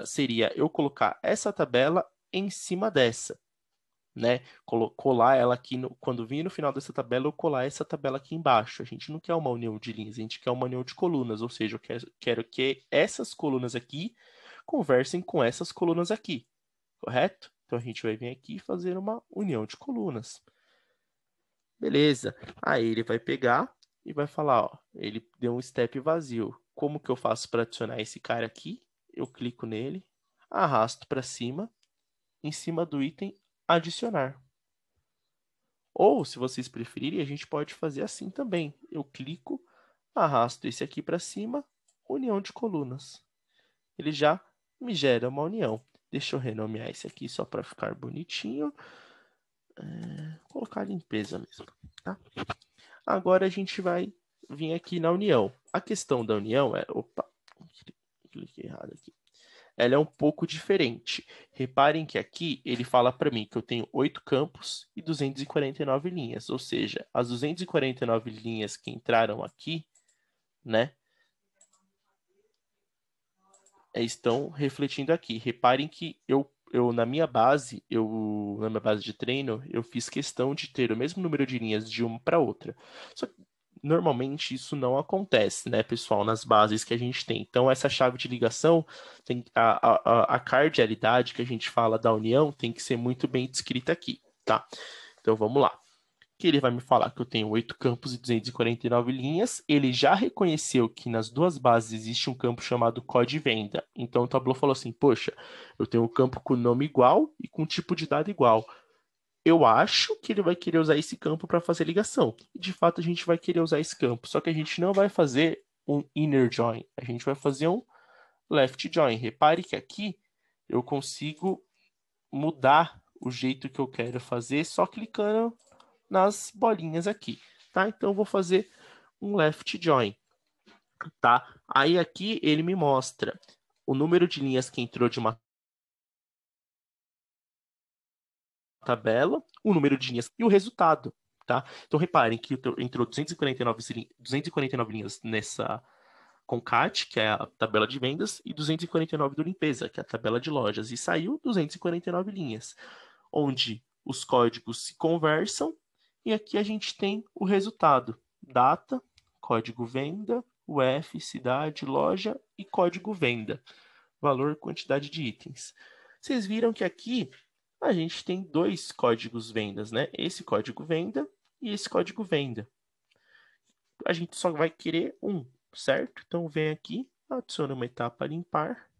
seria eu colocar essa tabela em cima dessa, né? Colar ela aqui, quando vir no final dessa tabela, eu colar essa tabela aqui embaixo. A gente não quer uma união de linhas, a gente quer uma união de colunas, ou seja, eu quero que essas colunas aqui conversem com essas colunas aqui, correto? Então a gente vai vir aqui e fazer uma união de colunas. Beleza. Aí ele vai pegar e vai falar, ó, ele deu um step vazio. Como que eu faço para adicionar esse cara aqui? Eu clico nele, arrasto para cima, em cima do item adicionar. Ou, se vocês preferirem, a gente pode fazer assim também. Eu clico, arrasto esse aqui para cima, união de colunas. Ele já me gera uma união. Deixa eu renomear esse aqui só para ficar bonitinho. Colocar limpeza mesmo, tá? Agora a gente vai vir aqui na união. A questão da união é... Opa, cliquei errado aqui. Ela é um pouco diferente. Reparem que aqui ele fala para mim que eu tenho 8 campos e 249 linhas, ou seja, as 249 linhas que entraram aqui, né, estão refletindo aqui. Reparem que na minha base de treino, eu fiz questão de ter o mesmo número de linhas de uma para outra. Só que normalmente isso não acontece, né, pessoal, nas bases que a gente tem. Então, essa chave de ligação, a cardealidade que a gente fala da união tem que ser muito bem descrita aqui, tá? Então, vamos lá. Que ele vai me falar que eu tenho 8 campos e 249 linhas. Ele já reconheceu que nas duas bases existe um campo chamado código venda. Então, o Tableau falou assim, poxa, eu tenho um campo com nome igual e com tipo de dado igual. Eu acho que ele vai querer usar esse campo para fazer ligação. E de fato a gente vai querer usar esse campo. Só que a gente não vai fazer um inner join. A gente vai fazer um left join. Repare que aqui eu consigo mudar o jeito que eu quero fazer só clicando nas bolinhas aqui, tá? Então eu vou fazer um left join, tá? Aí aqui ele me mostra o número de linhas que entrou de uma tabela, o número de linhas e o resultado, tá? Então reparem que entrou 249 linhas nessa concat, que é a tabela de vendas, e 249 do limpeza, que é a tabela de lojas, e saiu 249 linhas, onde os códigos se conversam, e aqui a gente tem o resultado, data, código venda, UF, cidade, loja e código venda, valor, quantidade de itens. Vocês viram que aqui a gente tem dois códigos vendas, né? Esse código venda e esse código venda. A gente só vai querer um, certo? Então vem aqui, adiciona uma etapa limpar,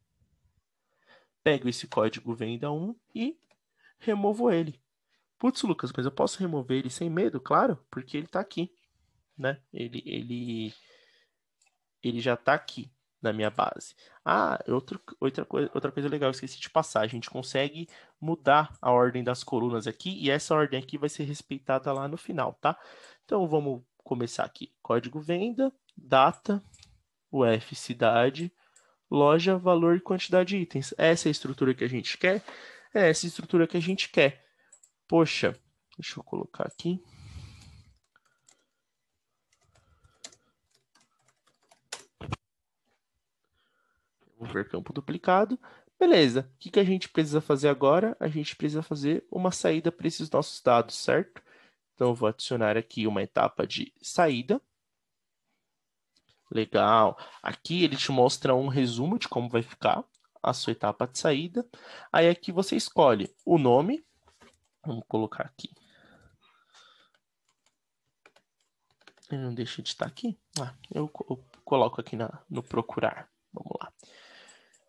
pego esse código venda 1 e removo ele. Putz, Lucas, mas eu posso remover ele sem medo? Claro, porque ele está aqui, né? Ele já está aqui na minha base. Ah, outra coisa legal, eu esqueci de passar. A gente consegue mudar a ordem das colunas aqui e essa ordem aqui vai ser respeitada lá no final, tá? Então vamos começar aqui. Código venda, data, UF cidade, loja, valor e quantidade de itens. Essa é a estrutura que a gente quer? É essa estrutura que a gente quer. Poxa, deixa eu colocar aqui. Vou ver campo duplicado. Beleza, o que a gente precisa fazer agora? A gente precisa fazer uma saída para esses nossos dados, certo? Então, eu vou adicionar aqui uma etapa de saída. Legal. Aqui ele te mostra um resumo de como vai ficar a sua etapa de saída. Aí aqui você escolhe o nome. Vamos colocar aqui. Ele não deixa de estar aqui? Eu coloco aqui no procurar. Vamos lá.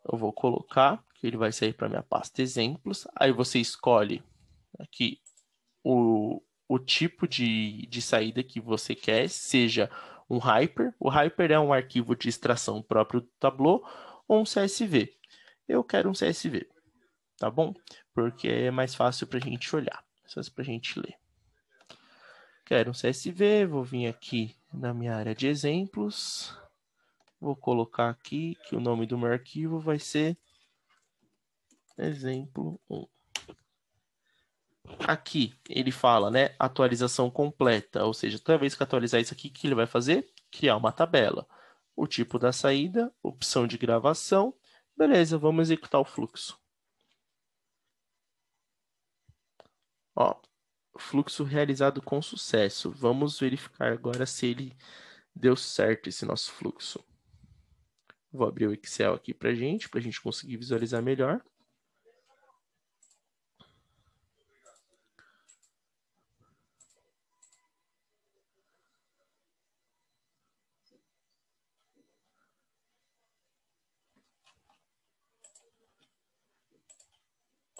Eu vou colocar, que ele vai sair para minha pasta exemplos. Aí você escolhe aqui o tipo de saída que você quer, seja um Hyper. O Hyper é um arquivo de extração próprio do Tableau ou um CSV. Eu quero um CSV, tá bom? Porque é mais fácil para a gente olhar, mais fácil para a gente ler. Quero um CSV, vou vir aqui na minha área de exemplos. Vou colocar aqui que o nome do meu arquivo vai ser exemplo 1. Aqui ele fala, né, atualização completa, ou seja, toda vez que atualizar isso aqui, o que ele vai fazer? Criar uma tabela. O tipo da saída, opção de gravação. Beleza, vamos executar o fluxo. Ó, fluxo realizado com sucesso. Vamos verificar agora se ele deu certo esse nosso fluxo. Vou abrir o Excel aqui para a gente conseguir visualizar melhor.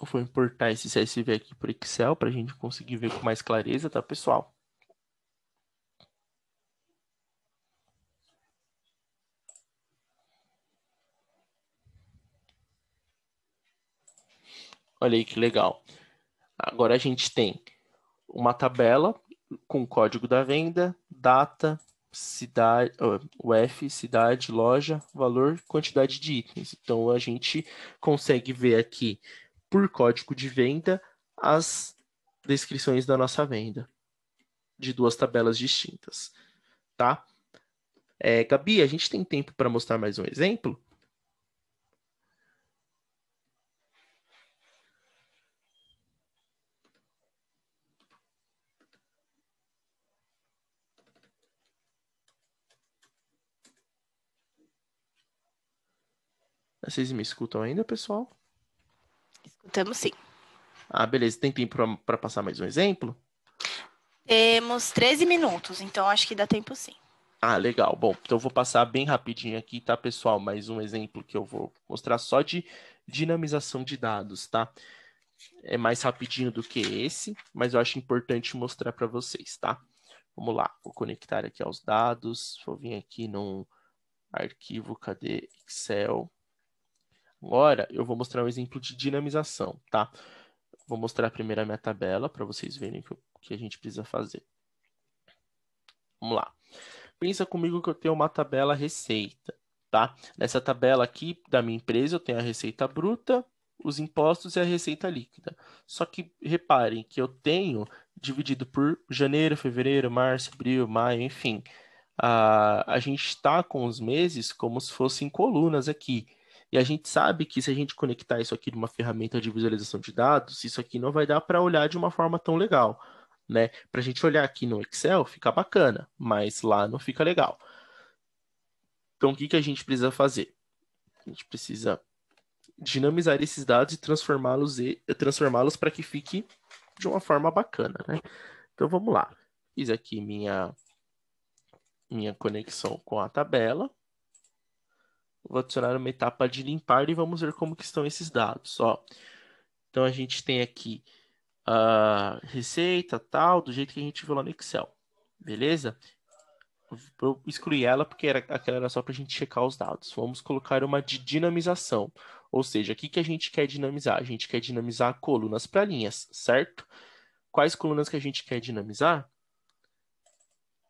Eu vou importar esse CSV aqui para o Excel para a gente conseguir ver com mais clareza, tá, pessoal? Olha aí que legal. Agora a gente tem uma tabela com código da venda, data, cidade, UF, cidade, loja, valor, quantidade de itens. Então a gente consegue ver aqui por código de venda as descrições da nossa venda de duas tabelas distintas, tá? Gabi, a gente tem tempo para mostrar mais um exemplo? Vocês me escutam ainda, pessoal?
Escutamos sim.
Beleza. Tem tempo para passar mais um exemplo?
Temos 13 minutos, então acho que dá tempo sim.
Legal. Bom, então eu vou passar bem rapidinho aqui, tá, pessoal? Mais um exemplo que eu vou mostrar só de dinamização de dados, tá? É mais rapidinho do que esse, mas eu acho importante mostrar para vocês, tá? Vamos lá, vou conectar aqui aos dados, vou vir aqui no arquivo, cadê? Excel. Agora eu vou mostrar um exemplo de dinamização, tá? Vou mostrar primeiro a minha tabela para vocês verem o que a gente precisa fazer. Vamos lá. Pensa comigo que eu tenho uma tabela receita, tá? Nessa tabela aqui da minha empresa eu tenho a receita bruta, os impostos e a receita líquida. Só que reparem que eu tenho dividido por janeiro, fevereiro, março, abril, maio, enfim. A gente está com os meses como se fossem colunas aqui. E a gente sabe que se a gente conectar isso aqui numa ferramenta de visualização de dados, isso aqui não vai dar para olhar de uma forma tão legal, né? Para a gente olhar aqui no Excel, fica bacana, mas lá não fica legal. Então, o que a gente precisa fazer? A gente precisa dinamizar esses dados e transformá-los para que fique de uma forma bacana, né? Então, vamos lá. Fiz aqui minha conexão com a tabela. Vou adicionar uma etapa de limpar e vamos ver como que estão esses dados. Ó. Então, a gente tem aqui a receita, tal, do jeito que a gente viu lá no Excel. Beleza? Eu excluí ela porque aquela era só para a gente checar os dados. Vamos colocar uma de dinamização. Ou seja, o que a gente quer dinamizar? A gente quer dinamizar colunas para linhas, certo? Quais colunas que a gente quer dinamizar?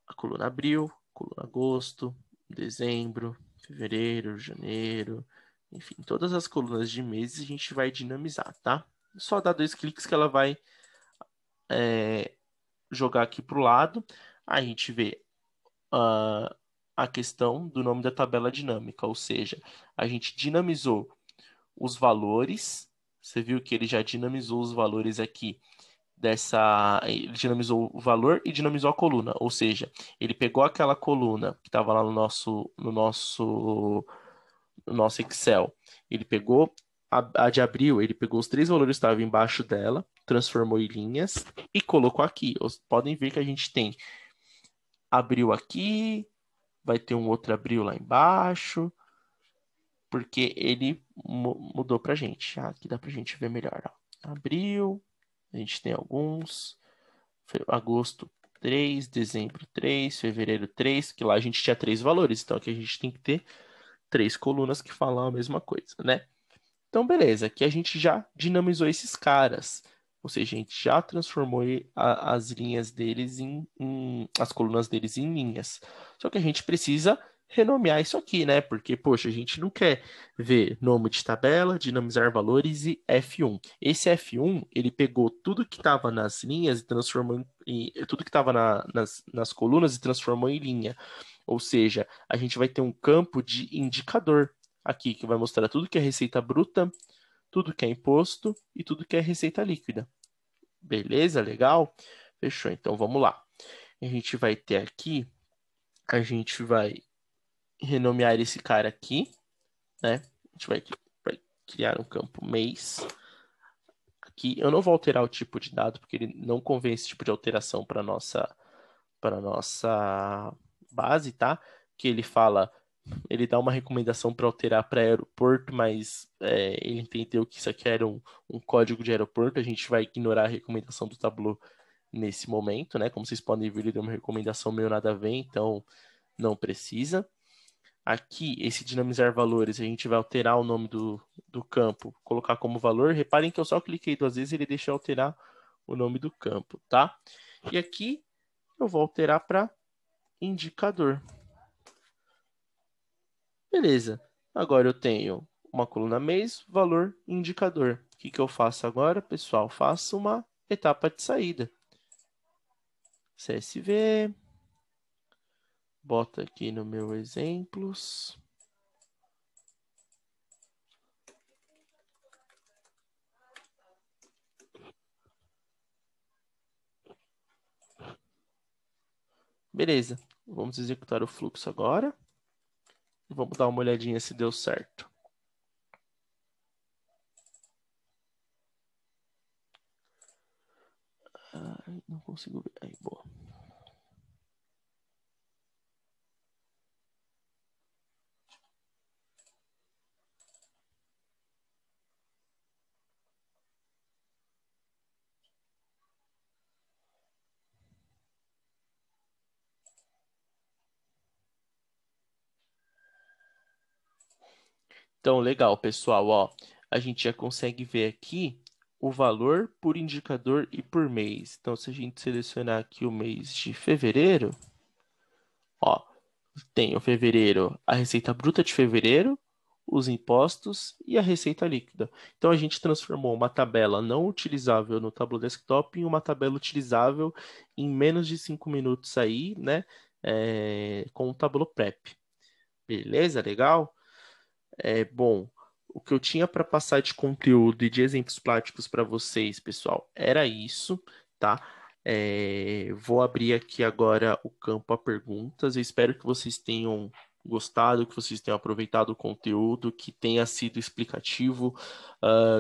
A coluna abril, coluna agosto, dezembro, fevereiro, janeiro, enfim, todas as colunas de meses a gente vai dinamizar, tá? Só dar 2 cliques que ela vai jogar aqui para o lado. Aí a gente vê a questão do nome da tabela dinâmica, ou seja, a gente dinamizou os valores. Você viu que ele já dinamizou os valores aqui ele dinamizou o valor e dinamizou a coluna, ou seja, ele pegou aquela coluna que estava lá no nosso Excel, ele pegou a de abril, ele pegou os 3 valores que estavam embaixo dela, transformou em linhas e colocou aqui. Podem ver que a gente tem abril aqui, vai ter um outro abril lá embaixo, porque ele mudou pra gente. Aqui dá pra gente ver melhor. Ó. Abril, a gente tem alguns. Agosto 3, dezembro 3, fevereiro 3, que lá a gente tinha 3 valores. Então aqui a gente tem que ter 3 colunas que falam a mesma coisa, né? Então, beleza. Aqui a gente já dinamizou esses caras. Ou seja, a gente já transformou as linhas deles as colunas deles em linhas. Só que a gente precisa renomear isso aqui, né? Porque, poxa, a gente não quer ver nome de tabela, dinamizar valores e F1. Esse F1, ele pegou tudo que estava nas linhas e transformou tudo que estava nas colunas e transformou em linha. Ou seja, a gente vai ter um campo de indicador aqui, que vai mostrar tudo que é receita bruta, tudo que é imposto e tudo que é receita líquida. Beleza? Legal? Fechou. Então, vamos lá. A gente vai ter aqui, a gente vai renomear esse cara aqui, né? A gente vai criar um campo mês. Aqui, eu não vou alterar o tipo de dado, porque ele não convém esse tipo de alteração para nossa base, tá? Que ele dá uma recomendação para alterar para aeroporto, mas ele entendeu que isso aqui era um código de aeroporto. A gente vai ignorar a recomendação do Tableau nesse momento, né? Como vocês podem ver, ele deu uma recomendação meio nada a ver, então não precisa. Aqui, esse dinamizar valores, a gente vai alterar o nome do campo, colocar como valor. Reparem que eu só cliquei 2 vezes e ele deixa eu alterar o nome do campo, tá? E aqui eu vou alterar para indicador. Beleza. Agora eu tenho uma coluna mês, valor, indicador. O que eu faço agora, pessoal? Faço uma etapa de saída. CSV. Bota aqui no meu exemplos. Beleza. Vamos executar o fluxo agora. Vamos dar uma olhadinha se deu certo. Ai, não consigo ver. Aí, boa. Então, legal, pessoal. Ó, a gente já consegue ver aqui o valor por indicador e por mês. Então, se a gente selecionar aqui o mês de fevereiro, ó, tem o fevereiro, a receita bruta de fevereiro, os impostos e a receita líquida. Então, a gente transformou uma tabela não utilizável no Tableau Desktop em uma tabela utilizável em menos de 5 minutos aí, né? Com o Tableau Prep. Beleza? Legal? Bom, o que eu tinha para passar de conteúdo e de exemplos práticos para vocês, pessoal, era isso, tá? Vou abrir aqui agora o campo a perguntas. Eu espero que vocês tenham gostado, que vocês tenham aproveitado o conteúdo, que tenha sido explicativo,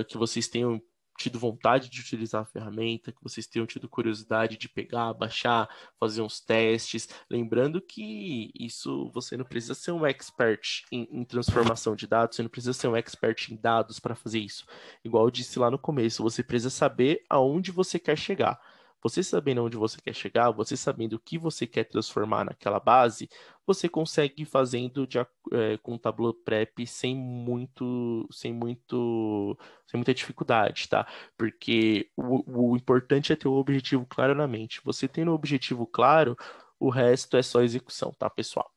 que vocês tenham tido vontade de utilizar a ferramenta, que vocês tenham tido curiosidade de pegar, baixar, fazer uns testes. Lembrando que isso você não precisa ser um expert em transformação de dados, você não precisa ser um expert em dados para fazer isso. Igual eu disse lá no começo, você precisa saber aonde você quer chegar. Você sabendo onde você quer chegar, você sabendo o que você quer transformar naquela base, você consegue ir fazendo com o Tableau Prep sem muita dificuldade, tá? Porque o importante é ter o objetivo claro na mente. Você tendo o objetivo claro, o resto é só execução, tá, pessoal?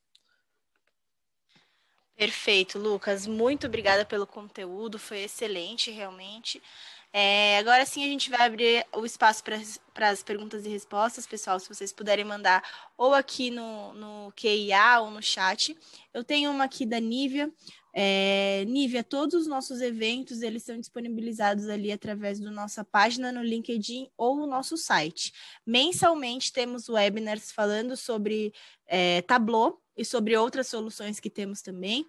Perfeito, Lucas. Muito obrigada pelo conteúdo, foi excelente, realmente. Agora sim a gente vai abrir o espaço para as perguntas e respostas, pessoal. Se vocês puderem mandar ou aqui no QIA ou no chat. Eu tenho uma aqui da Nívia. Nívia, todos os nossos eventos, eles são disponibilizados ali através da nossa página no LinkedIn ou no nosso site. Mensalmente temos webinars falando sobre Tableau e sobre outras soluções que temos também.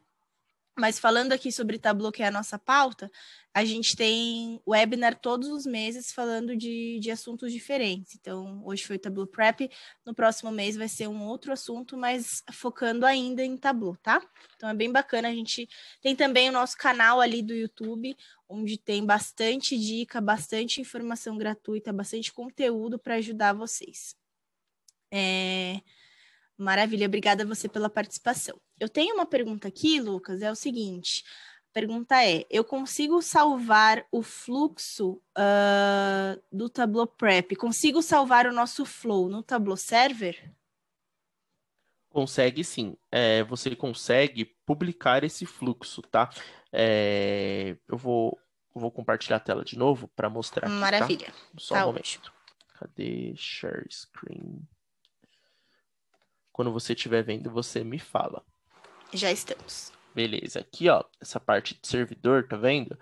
Mas falando aqui sobre Tableau, que é a nossa pauta, a gente tem webinar todos os meses falando de assuntos diferentes. Então, hoje foi Tableau Prep, no próximo mês vai ser um outro assunto, mas focando ainda em Tableau, tá? Então, é bem bacana. A gente tem também o nosso canal ali do YouTube, onde tem bastante dica, bastante informação gratuita, bastante conteúdo para ajudar vocês. Maravilha, obrigada a você pela participação. Eu tenho uma pergunta aqui, Lucas, é o seguinte, a pergunta é, eu consigo salvar o fluxo do Tableau Prep? Consigo salvar o nosso flow no Tableau Server?
Consegue sim. Você consegue publicar esse fluxo, tá? Eu vou compartilhar a tela de novo para mostrar aqui, tá?
Maravilha.
Só
Tá
um
ótimo.
momento. Cadê Share Screen? Quando você estiver vendo, você me fala.
Já estamos.
Beleza. Aqui, ó, essa parte de servidor, tá vendo?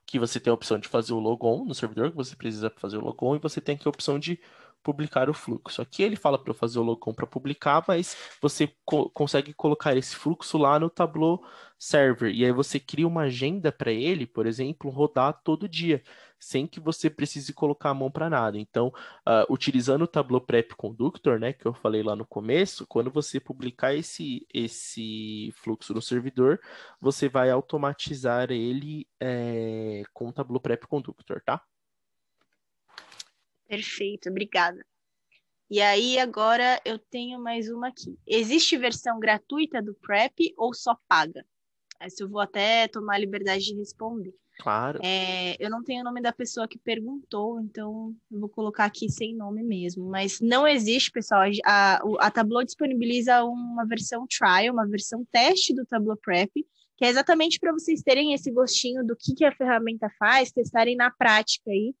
Aqui você tem a opção de fazer o logon no servidor, que você precisa fazer o logon, e você tem aqui a opção de publicar o fluxo. Aqui ele fala para eu fazer o logon para publicar, mas você consegue colocar esse fluxo lá no Tableau Server. E aí você cria uma agenda para ele, por exemplo, rodar todo dia, sem que você precise colocar a mão para nada. Então, utilizando o Tableau Prep Conductor, né, que eu falei lá no começo, quando você publicar esse fluxo no servidor, você vai automatizar ele com o Tableau Prep Conductor, tá?
Perfeito, obrigada. E aí, agora eu tenho mais uma aqui. Existe versão gratuita do Prep ou só paga? Essa eu vou até tomar a liberdade de responder.
Claro.
Eu não tenho o nome da pessoa que perguntou, então eu vou colocar aqui sem nome mesmo. Mas não existe, pessoal. A Tableau disponibiliza uma versão trial, uma versão teste do Tableau Prep, que é exatamente para vocês terem esse gostinho do que a ferramenta faz, testarem na prática aí.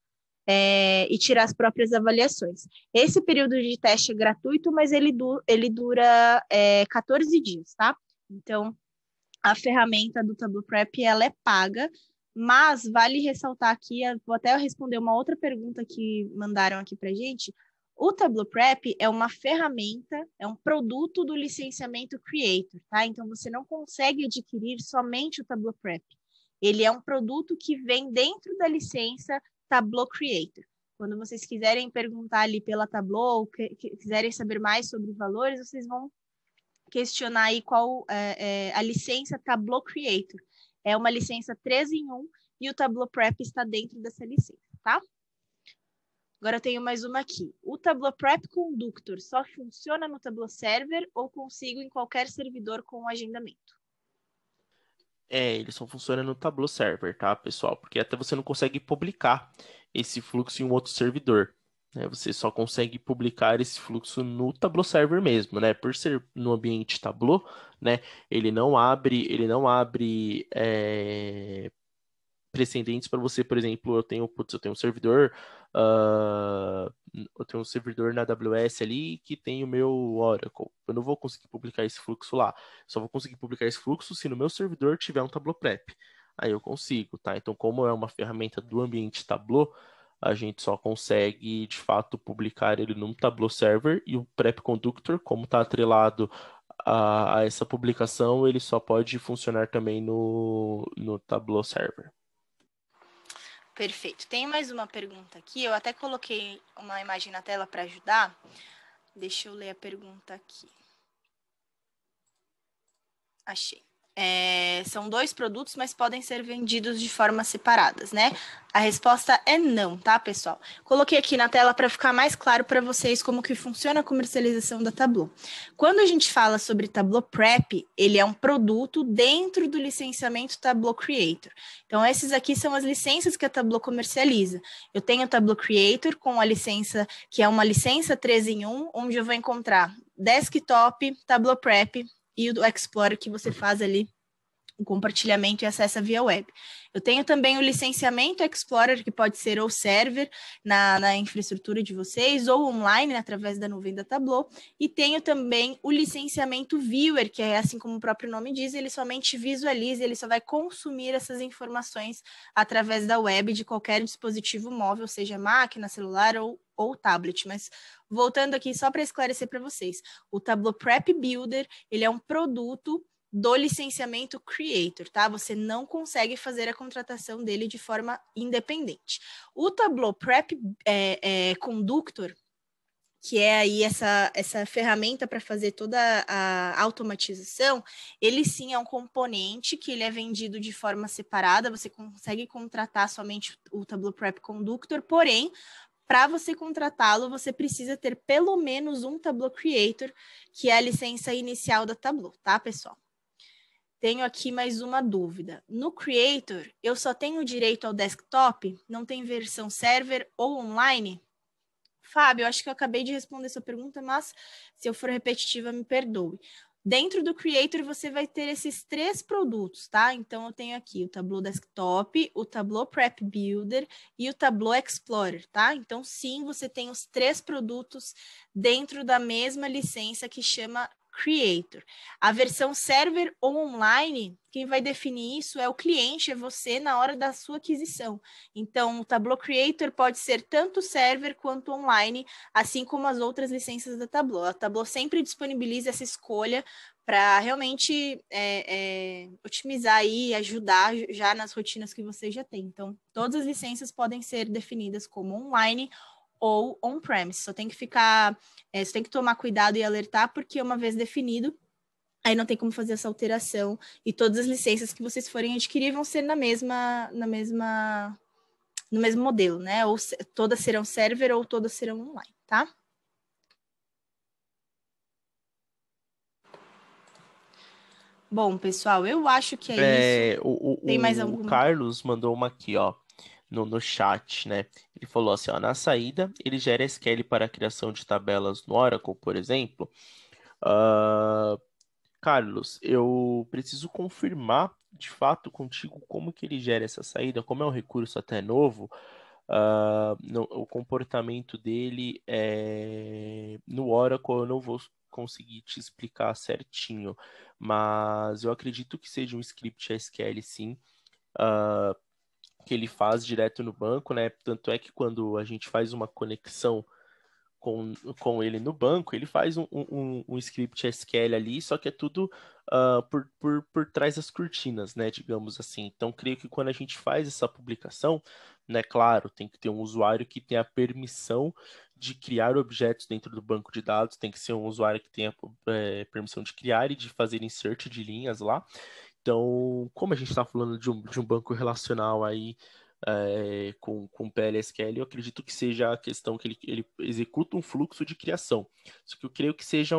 E tirar as próprias avaliações. Esse período de teste é gratuito, mas ele dura 14 dias, tá? Então, a ferramenta do Tableau Prep, ela é paga, mas vale ressaltar aqui, vou até responder uma outra pergunta que mandaram aqui pra gente. O Tableau Prep é uma ferramenta, é um produto do licenciamento Creator, tá? Então, você não consegue adquirir somente o Tableau Prep. Ele é um produto que vem dentro da licença Tableau Creator. Quando vocês quiserem perguntar ali pela Tableau, quiserem saber mais sobre valores, vocês vão questionar aí qual a licença Tableau Creator. É uma licença 3 em 1 e o Tableau Prep está dentro dessa licença, tá? Agora eu tenho mais uma aqui. O Tableau Prep Conductor só funciona no Tableau Server ou consigo em qualquer servidor com agendamento?
Ele só funciona no Tableau Server, tá, pessoal? Porque até você não consegue publicar esse fluxo em um outro servidor, né? Você só consegue publicar esse fluxo no Tableau Server mesmo, né? Por ser no ambiente Tableau, né? Ele não abre precedentes para você, por exemplo, eu tenho um servidor, eu tenho um servidor na AWS ali que tem o meu Oracle. Eu não vou conseguir publicar esse fluxo lá. Só vou conseguir publicar esse fluxo se no meu servidor tiver um Tableau Prep. Aí eu consigo, tá? Então, como é uma ferramenta do ambiente Tableau, a gente só consegue, de fato, publicar ele num Tableau Server e o Prep Conductor, como está atrelado a essa publicação, ele só pode funcionar também no Tableau Server.
Perfeito. Tem mais uma pergunta aqui. Eu até coloquei uma imagem na tela para ajudar. Deixa eu ler a pergunta aqui. Achei. São 2 produtos, mas podem ser vendidos de formas separadas, né? A resposta é não, tá, pessoal? Coloquei aqui na tela para ficar mais claro para vocês como que funciona a comercialização da Tableau. Quando a gente fala sobre Tableau Prep, ele é um produto dentro do licenciamento Tableau Creator. Então, esses aqui são as licenças que a Tableau comercializa. Eu tenho o Tableau Creator com a licença, que é uma licença 3 em 1, onde eu vou encontrar Desktop, Tableau Prep, e o do Explorer que você faz ali o compartilhamento e acesso via web. Eu tenho também o licenciamento Explorer, que pode ser ou server na infraestrutura de vocês, ou online, através da nuvem da Tableau, e tenho também o licenciamento Viewer, que é assim como o próprio nome diz, ele somente visualiza, ele só vai consumir essas informações através da web de qualquer dispositivo móvel, seja máquina, celular ou tablet. Mas voltando aqui só para esclarecer para vocês, o Tableau Prep Builder, ele é um produto do licenciamento Creator, tá? Você não consegue fazer a contratação dele de forma independente. O Tableau Prep Conductor, que é aí essa ferramenta para fazer toda a automatização, ele sim é um componente que ele é vendido de forma separada, você consegue contratar somente o Tableau Prep Conductor, porém, para você contratá-lo, você precisa ter pelo menos um Tableau Creator, que é a licença inicial da Tableau, tá, pessoal? Tenho aqui mais uma dúvida. No Creator, eu só tenho direito ao desktop? Não tem versão server ou online? Fábio, eu acho que eu acabei de responder sua pergunta, mas se eu for repetitiva, me perdoe. Dentro do Creator, você vai ter esses 3 produtos, tá? Então, eu tenho aqui o Tableau Desktop, o Tableau Prep Builder e o Tableau Explorer, tá? Então, sim, você tem os 3 produtos dentro da mesma licença que chama Creator. A versão server ou online, quem vai definir isso é o cliente, é você na hora da sua aquisição. Então, o Tableau Creator pode ser tanto server quanto online, assim como as outras licenças da Tableau. A Tableau sempre disponibiliza essa escolha para realmente otimizar e ajudar já nas rotinas que você já tem. Então, todas as licenças podem ser definidas como online ou on-premise. Só tem que você tem que tomar cuidado e alertar, porque uma vez definido, aí não tem como fazer essa alteração, e todas as licenças que vocês forem adquirir vão ser no mesmo modelo, né? Ou todas serão server ou todas serão online, tá? Bom, pessoal, eu acho que é isso. Tem mais
O
alguma?
Carlos mandou uma aqui, ó, no chat, né? Ele falou assim, ó, na saída, ele gera SQL para a criação de tabelas no Oracle, por exemplo. Ah, Carlos, eu preciso confirmar de fato contigo como que ele gera essa saída, como é um recurso até novo, o comportamento dele no Oracle eu não vou conseguir te explicar certinho, mas eu acredito que seja um script SQL sim, que ele faz direto no banco, né? Tanto é que quando a gente faz uma conexão com ele no banco, ele faz um script SQL ali, só que é tudo por trás das cortinas, né, digamos assim. Então, creio que quando a gente faz essa publicação, né, claro, tem que ter um usuário que tenha a permissão de criar objetos dentro do banco de dados, tem que ser um usuário que tenha permissão de criar e de fazer insert de linhas lá. Então, como a gente está falando de um banco relacional aí com PLSQL, eu acredito que seja a questão que ele executa um fluxo de criação. Só que eu creio que seja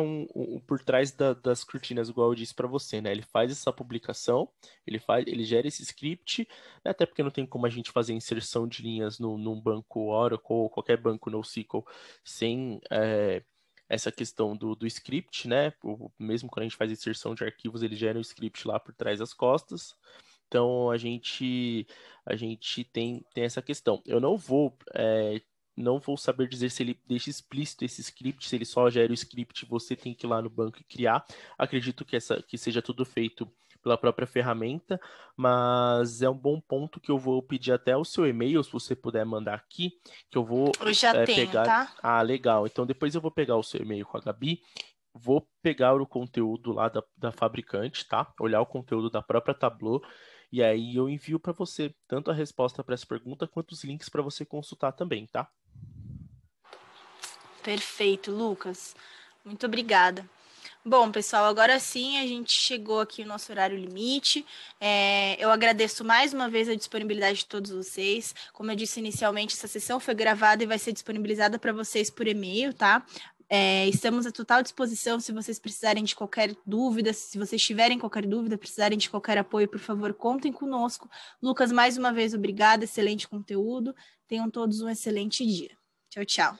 por trás das cortinas, igual eu disse para você, né? Ele faz essa publicação, ele gera esse script, né? Até porque não tem como a gente fazer inserção de linhas num banco Oracle ou qualquer banco NoSQL sem essa questão do script, né? Mesmo quando a gente faz inserção de arquivos, ele gera um script lá por trás das costas. Então a gente tem essa questão. Eu não vou saber dizer se ele deixa explícito esse script, se ele só gera o script, você tem que ir lá no banco e criar. Acredito que seja tudo feito pela própria ferramenta, mas é um bom ponto que eu vou pedir até o seu e-mail, se você puder mandar aqui, que eu vou
Eu já tenho,
pegar.
tá?
Ah, legal. Então depois eu vou pegar o seu e-mail com a Gabi, vou pegar o conteúdo lá da fabricante, tá? Olhar o conteúdo da própria Tableau. E aí eu envio para você tanto a resposta para essa pergunta quanto os links para você consultar também, tá?
Perfeito, Lucas. Muito obrigada. Bom, pessoal, agora sim a gente chegou aqui no nosso horário limite. Eu agradeço mais uma vez a disponibilidade de todos vocês. Como eu disse inicialmente, essa sessão foi gravada e vai ser disponibilizada para vocês por e-mail, tá? Estamos à total disposição se vocês precisarem de qualquer dúvida, se vocês tiverem qualquer dúvida, precisarem de qualquer apoio, por favor, contem conosco. Lucas, mais uma vez, obrigada, excelente conteúdo. Tenham todos um excelente dia. Tchau, tchau.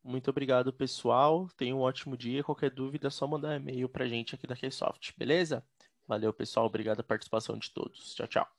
Muito obrigado, pessoal. Tenha um ótimo dia. Qualquer dúvida, é só mandar e-mail para a gente aqui da Ksoft, beleza? Valeu, pessoal. Obrigado a participação de todos. Tchau, tchau.